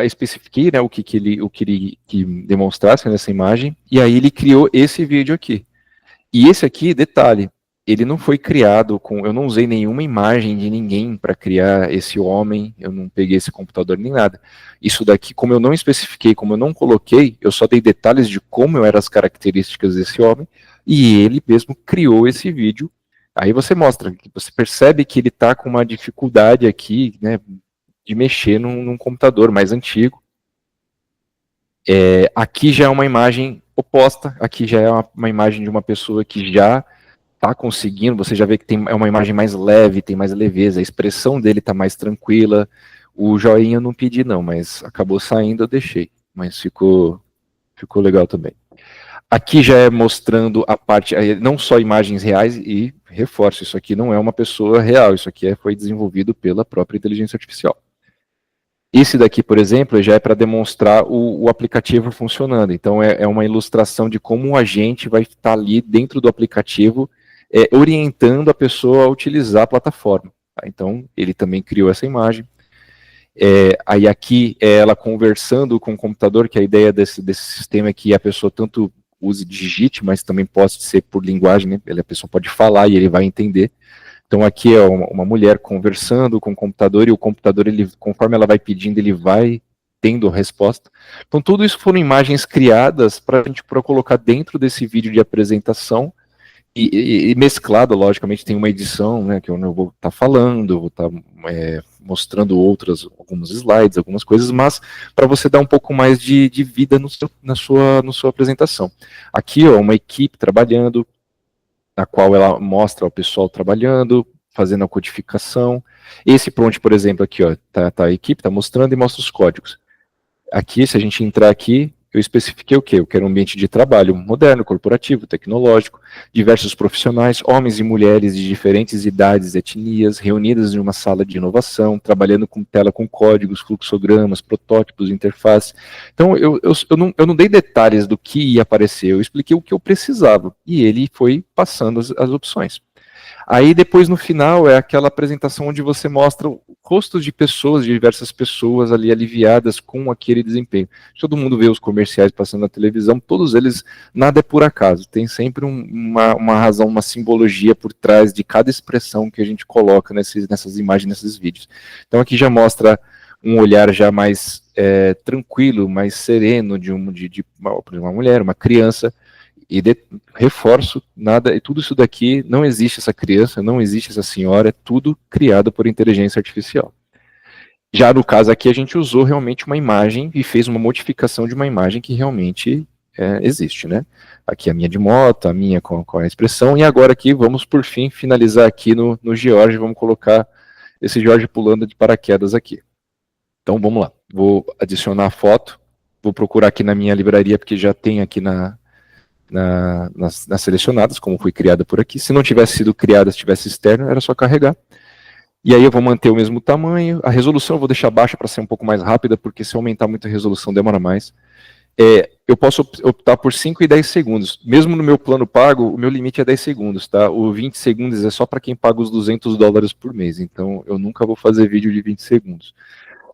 especifiquei, né, o que ele que demonstrasse nessa imagem, e aí ele criou esse vídeo aqui. E esse aqui, detalhe, ele não foi criado eu não usei nenhuma imagem de ninguém para criar esse homem, eu não peguei esse computador nem nada. Isso daqui, como eu não especifiquei, como eu não coloquei, eu só dei detalhes de como eram as características desse homem, e ele mesmo criou esse vídeo. Aí você mostra, você percebe que ele está com uma dificuldade aqui, né, de mexer num computador mais antigo. Aqui já é uma imagem oposta, aqui já é uma imagem de uma pessoa que já está conseguindo, você já vê que é uma imagem mais leve, tem mais leveza, a expressão dele está mais tranquila. O joinha eu não pedi não, mas acabou saindo, eu deixei, mas ficou legal também. Aqui já é mostrando a parte, não só imagens reais, e reforço, isso aqui não é uma pessoa real, isso aqui foi desenvolvido pela própria inteligência artificial. Esse daqui, por exemplo, já é para demonstrar o aplicativo funcionando. Então, é uma ilustração de como o agente vai estar ali dentro do aplicativo, orientando a pessoa a utilizar a plataforma. Tá? Então, ele também criou essa imagem. Aí aqui é ela conversando com o computador, que a ideia desse sistema é que a pessoa tanto use digite, mas também pode ser por linguagem, né? A pessoa pode falar e ele vai entender. Então aqui é uma mulher conversando com o computador, e o computador, conforme ela vai pedindo, ele vai tendo a resposta. Então tudo isso foram imagens criadas para a gente colocar dentro desse vídeo de apresentação, e mesclado, logicamente, tem uma edição, né, que eu não vou estar falando, vou estar mostrando alguns slides, algumas coisas, mas para você dar um pouco mais de vida na sua apresentação. Aqui, ó, uma equipe trabalhando, na qual ela mostra o pessoal trabalhando, fazendo a codificação. Esse prompt, por exemplo, aqui, ó, tá a equipe, tá mostrando e mostra os códigos. Aqui, se a gente entrar aqui, eu especifiquei o quê? Eu quero um ambiente de trabalho moderno, corporativo, tecnológico, diversos profissionais, homens e mulheres de diferentes idades e etnias, reunidas em uma sala de inovação, trabalhando com tela com códigos, fluxogramas, protótipos, interface. Então, eu não dei detalhes do que ia aparecer, eu expliquei o que eu precisava, e ele foi passando as opções. Aí depois no final é aquela apresentação onde você mostra rostos de pessoas, de diversas pessoas ali aliviadas com aquele desempenho. Todo mundo vê os comerciais passando na televisão, todos eles, nada é por acaso, tem sempre uma razão, uma simbologia por trás de cada expressão que a gente coloca nessas imagens, nesses vídeos. Então aqui já mostra um olhar já mais tranquilo, mais sereno de uma mulher, uma criança. E reforço, e tudo isso daqui, não existe essa criança, não existe essa senhora, é tudo criado por inteligência artificial. Já no caso aqui, a gente usou realmente uma imagem e fez uma modificação de uma imagem que realmente existe, né? Aqui a minha de moto, a minha com a expressão, e agora aqui vamos por fim finalizar aqui no George, vamos colocar esse George pulando de paraquedas aqui. Então vamos lá, vou adicionar a foto, vou procurar aqui na minha livraria, porque já tem aqui nas selecionadas, como foi criada por aqui. Se não tivesse sido criada, se tivesse externo, era só carregar. E aí eu vou manter o mesmo tamanho. A resolução eu vou deixar baixa para ser um pouco mais rápida, porque se aumentar muito a resolução demora mais. Eu posso optar por 5 e 10 segundos. Mesmo no meu plano pago, o meu limite é 10 segundos, tá? O 20 segundos é só para quem paga os $200 por mês. Então eu nunca vou fazer vídeo de 20 segundos.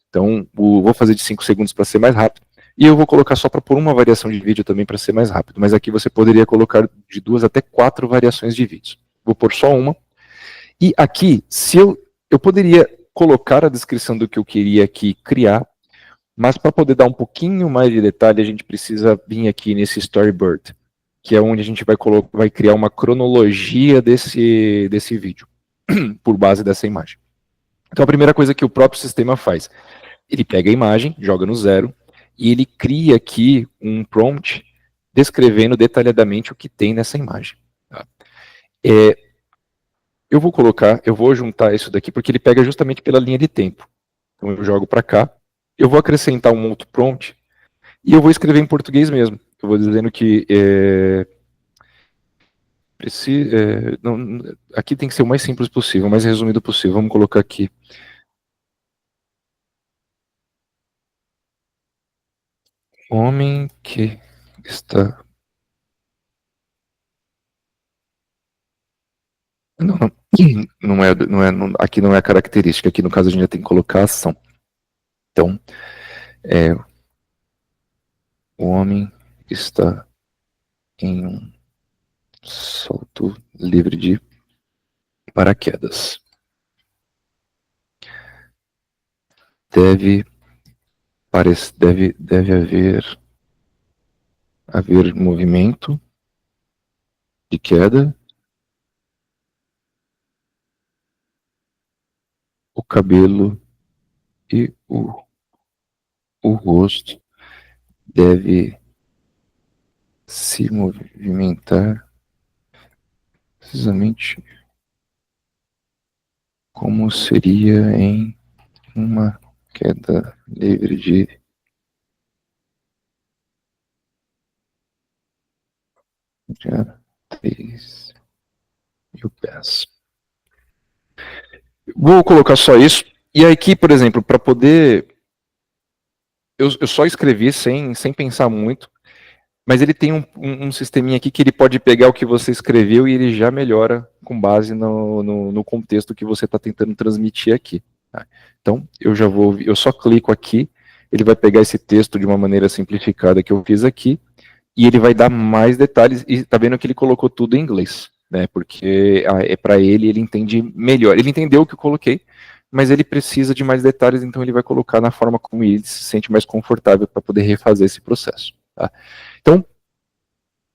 Então vou fazer de 5 segundos para ser mais rápido. E eu vou colocar só para pôr uma variação de vídeo também para ser mais rápido. Mas aqui você poderia colocar de 2 até 4 variações de vídeos. Vou pôr só uma. E aqui, se eu poderia colocar a descrição do que eu queria aqui criar, Mas para poder dar um pouquinho mais de detalhe, a gente precisa vir aqui nesse storyboard, que é onde a gente vai criar uma cronologia desse vídeo, por base dessa imagem. Então a primeira coisa que o próprio sistema faz, ele pega a imagem, joga no zero, e ele cria aqui um prompt descrevendo detalhadamente o que tem nessa imagem. Tá? Eu vou juntar isso daqui, porque ele pega justamente pela linha de tempo. Então eu jogo para cá, eu vou acrescentar um outro prompt, e eu vou escrever em português mesmo. Eu vou dizendo que aqui tem que ser o mais simples possível, o mais resumido possível. Vamos colocar aqui. Homem que está... Aqui não é a característica, aqui no caso a gente já tem que colocar a ação. Então, o homem está em um salto livre de paraquedas. Deve haver movimento de queda. O cabelo e o rosto deve se movimentar precisamente como seria em uma queda livre de já 3.000 pés. Vou colocar só isso. E aqui, por exemplo, para poder... Eu só escrevi sem pensar muito, mas ele tem um sisteminha aqui que ele pode pegar o que você escreveu e ele já melhora com base no contexto que você está tentando transmitir aqui. Tá? Então, eu só clico aqui, ele vai pegar esse texto de uma maneira simplificada que eu fiz aqui, e ele vai dar mais detalhes, e tá vendo que ele colocou tudo em inglês, né, porque para ele entende melhor. Ele entendeu o que eu coloquei, mas ele precisa de mais detalhes, então ele vai colocar na forma como ele se sente mais confortável para poder refazer esse processo. Tá? Então,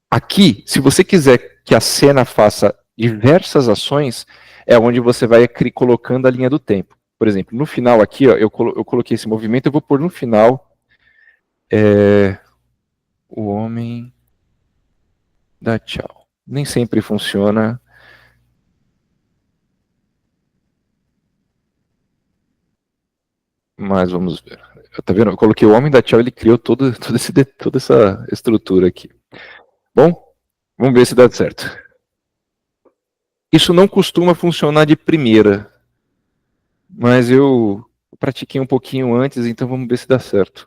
aqui, se você quiser que a cena faça diversas ações, é onde você vai colocando a linha do tempo. Por exemplo, no final aqui, ó, eu coloquei esse movimento, eu vou pôr no final o homem dá tchau. Nem sempre funciona. Mas vamos ver. Tá vendo? Eu coloquei o homem da tchau, ele criou toda essa estrutura aqui. Bom, vamos ver se dá certo. Isso não costuma funcionar de primeira, mas eu pratiquei um pouquinho antes, então vamos ver se dá certo.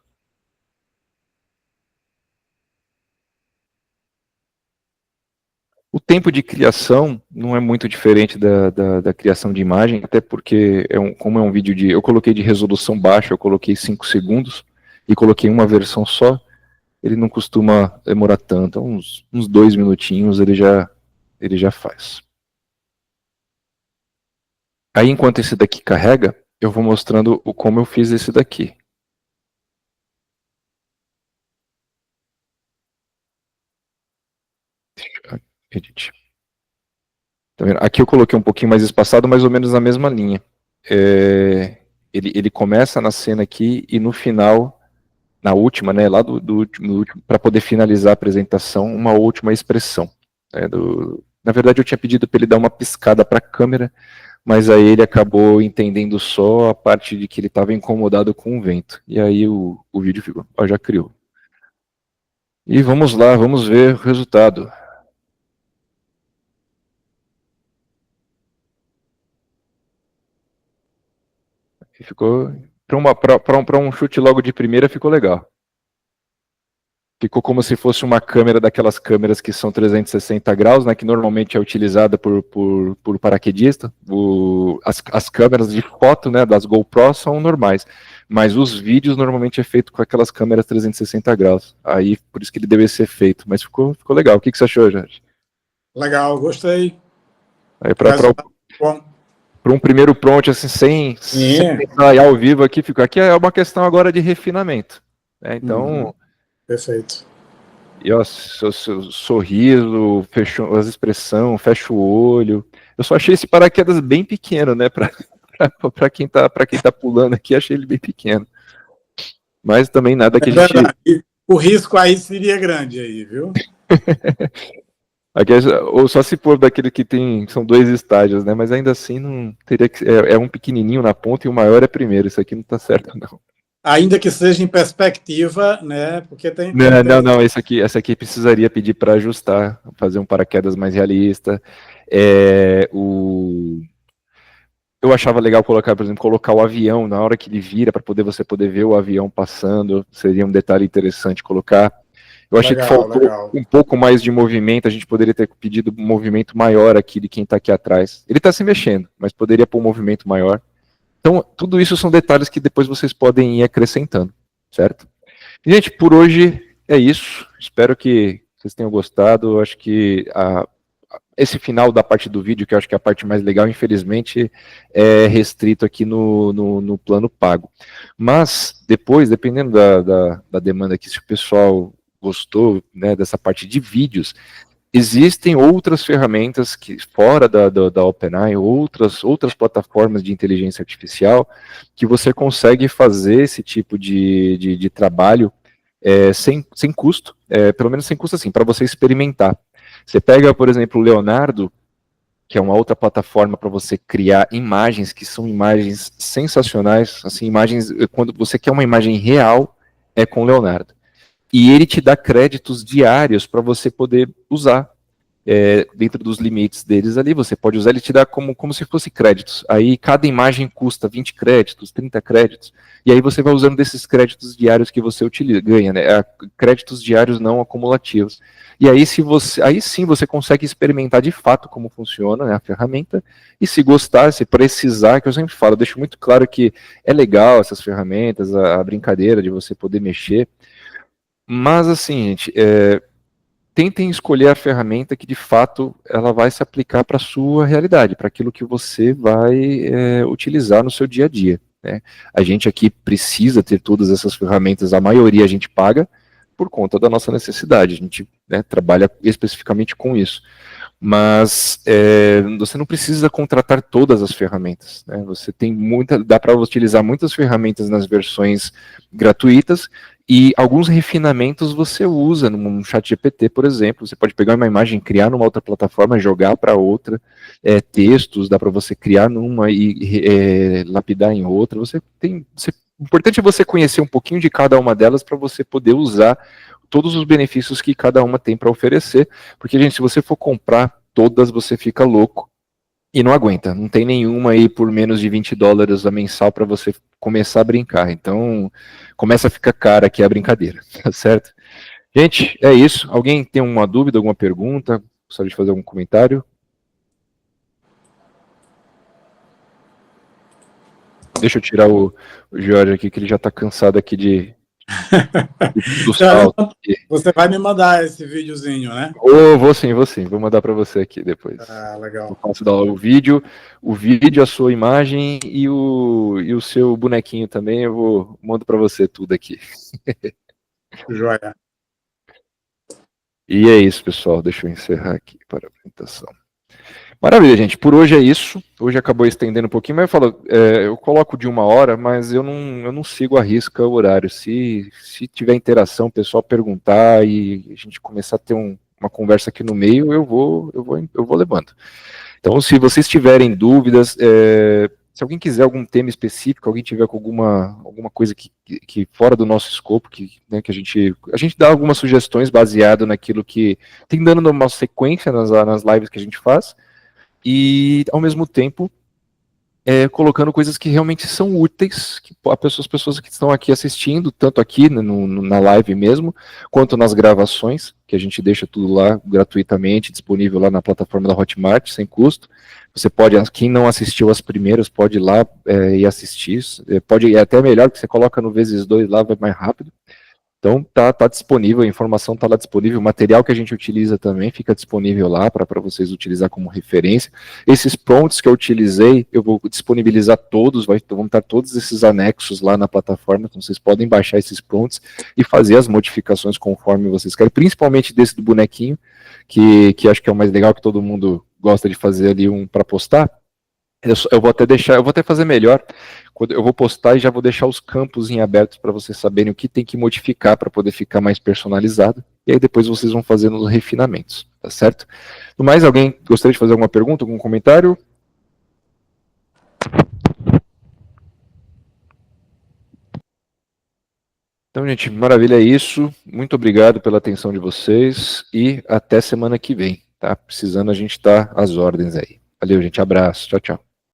O tempo de criação não é muito diferente da criação de imagem, até porque, como é um vídeo eu coloquei de resolução baixa, eu coloquei 5 segundos, e coloquei uma versão só, ele não costuma demorar tanto, uns 2 minutinhos ele já faz. Aí, enquanto esse daqui carrega, eu vou mostrando como eu fiz esse daqui. Edit. Tá vendo? Aqui eu coloquei um pouquinho mais espaçado, mais ou menos na mesma linha. Ele começa na cena aqui e no final, na última, né, lá do último, para poder finalizar a apresentação, uma última expressão. Na verdade, eu tinha pedido para ele dar uma piscada para a câmera, mas aí ele acabou entendendo só a parte de que ele estava incomodado com o vento. E aí o vídeo ficou, ó, já criou. E vamos lá, vamos ver o resultado. E ficou, para um chute logo de primeira, ficou legal. Ficou como se fosse uma câmera daquelas câmeras que são 360 graus, né, que normalmente é utilizada por paraquedista. As câmeras de foto, né, das GoPro são normais, mas os vídeos normalmente é feito com aquelas câmeras 360 graus. Aí, por isso que ele deve ser feito, mas ficou legal. O que você achou, Jorge? Legal, gostei. Aí Bom. para um primeiro prompt, assim, sem pensar ao vivo aqui, aqui é uma questão agora de refinamento. Né? Então, perfeito. E ó, seu sorriso, fechou as expressões, fecha o olho. Eu só achei esse paraquedas bem pequeno, né? Para quem tá pulando aqui, achei ele bem pequeno. Mas também nada que a gente. Verdade. O risco aí seria grande aí, viu? Ou só se for daquele que são 2 estágios, né? Mas ainda assim não teria que. É um pequenininho na ponta e o maior é primeiro. Isso aqui não tá certo, não. Ainda que seja em perspectiva, né? Porque tem. Não, essa aqui precisaria pedir para ajustar, fazer um paraquedas mais realista. Eu achava legal colocar, por exemplo, colocar o avião na hora que ele vira, para você poder ver o avião passando. Seria um detalhe interessante colocar. Eu achei que faltou um pouco mais de movimento. A gente poderia ter pedido um movimento maior aqui de quem está aqui atrás. Ele está se mexendo, mas poderia pôr um movimento maior. Então, tudo isso são detalhes que depois vocês podem ir acrescentando, certo? Gente, por hoje é isso. Espero que vocês tenham gostado. Eu acho que esse final da parte do vídeo, que eu acho que é a parte mais legal, infelizmente, é restrito aqui no plano pago. Mas, depois, dependendo da demanda aqui, se o pessoal gostou, né, dessa parte de vídeos, existem outras ferramentas que, fora da OpenAI, outras plataformas de inteligência artificial, que você consegue fazer esse tipo de trabalho sem custo, pelo menos sem custo assim, para você experimentar. Você pega, por exemplo, o Leonardo, que é uma outra plataforma para você criar imagens, que são imagens sensacionais, assim, imagens, quando você quer uma imagem real, é com o Leonardo. E ele te dá créditos diários para você poder usar. Dentro dos limites deles ali, você pode usar, ele te dá como se fosse créditos. Aí cada imagem custa 20 créditos, 30 créditos, e aí você vai usando desses créditos diários que você ganha, né? Créditos diários não acumulativos. E aí, aí sim você consegue experimentar de fato como funciona, né, a ferramenta, e se gostar, se precisar, que eu sempre falo, eu deixo muito claro que é legal essas ferramentas, a brincadeira de você poder mexer, mas assim, gente, tentem escolher a ferramenta que de fato ela vai se aplicar para a sua realidade, para aquilo que você vai utilizar no seu dia a dia. Né? A gente aqui precisa ter todas essas ferramentas, a maioria a gente paga por conta da nossa necessidade, a gente, né, trabalha especificamente com isso. Mas você não precisa contratar todas as ferramentas. Né? Você tem dá para utilizar muitas ferramentas nas versões gratuitas, e alguns refinamentos você usa num chat GPT, por exemplo. Você pode pegar uma imagem, criar numa outra plataforma, jogar para outra. Textos, dá para você criar numa e lapidar em outra. O importante é você conhecer um pouquinho de cada uma delas para você poder usar todos os benefícios que cada uma tem para oferecer. Porque, gente, se você for comprar todas, você fica louco. E não aguenta, não tem nenhuma aí por menos de $20 a mensal para você começar a brincar. Então, começa a ficar cara aqui a brincadeira, tá certo? Gente, é isso. Alguém tem uma dúvida, alguma pergunta? Gostaria de fazer algum comentário? Deixa eu tirar o Jorge aqui, que ele já está cansado aqui do salto. Você vai me mandar esse videozinho, né? Vou sim. Vou mandar para você aqui depois. Legal. Eu posso dar o vídeo, a sua imagem e o seu bonequinho também. Mando para você tudo aqui. Joia. E é isso, pessoal. Deixa eu encerrar aqui para a apresentação. Maravilha, gente. Por hoje é isso. Hoje acabou estendendo um pouquinho, mas eu coloco de 1 hora, mas eu não sigo a risca o horário. Se tiver interação, o pessoal perguntar e a gente começar a ter uma conversa aqui no meio, eu vou levando. Então, se vocês tiverem dúvidas, se alguém quiser algum tema específico, alguém tiver com alguma coisa que fora do nosso escopo, né, que a gente dá algumas sugestões baseado naquilo que tem dando uma sequência nas lives que a gente faz, e ao mesmo tempo colocando coisas que realmente são úteis, que as pessoas que estão aqui assistindo, tanto aqui na live mesmo, quanto nas gravações, que a gente deixa tudo lá gratuitamente, disponível lá na plataforma da Hotmart, sem custo. Você pode, quem não assistiu as primeiras, pode ir lá e assistir. Pode ir até melhor, porque você coloca no vezes 2 lá, vai mais rápido. Então tá disponível, a informação está lá disponível, o material que a gente utiliza também fica disponível lá para vocês utilizar como referência. Esses prompts que eu utilizei, eu vou disponibilizar todos, vão estar todos esses anexos lá na plataforma, então vocês podem baixar esses prompts e fazer as modificações conforme vocês querem, principalmente desse do bonequinho, que acho que é o mais legal, que todo mundo gosta de fazer ali para postar. Eu vou até fazer melhor. Quando eu vou postar e já vou deixar os campos em abertos para vocês saberem o que tem que modificar para poder ficar mais personalizado. E aí depois vocês vão fazendo os refinamentos, tá certo? No mais, alguém gostaria de fazer alguma pergunta, algum comentário? Então, gente, maravilha, é isso. Muito obrigado pela atenção de vocês e até semana que vem, tá? Precisando, a gente tá às ordens aí. Valeu, gente. Abraço. Tchau, tchau.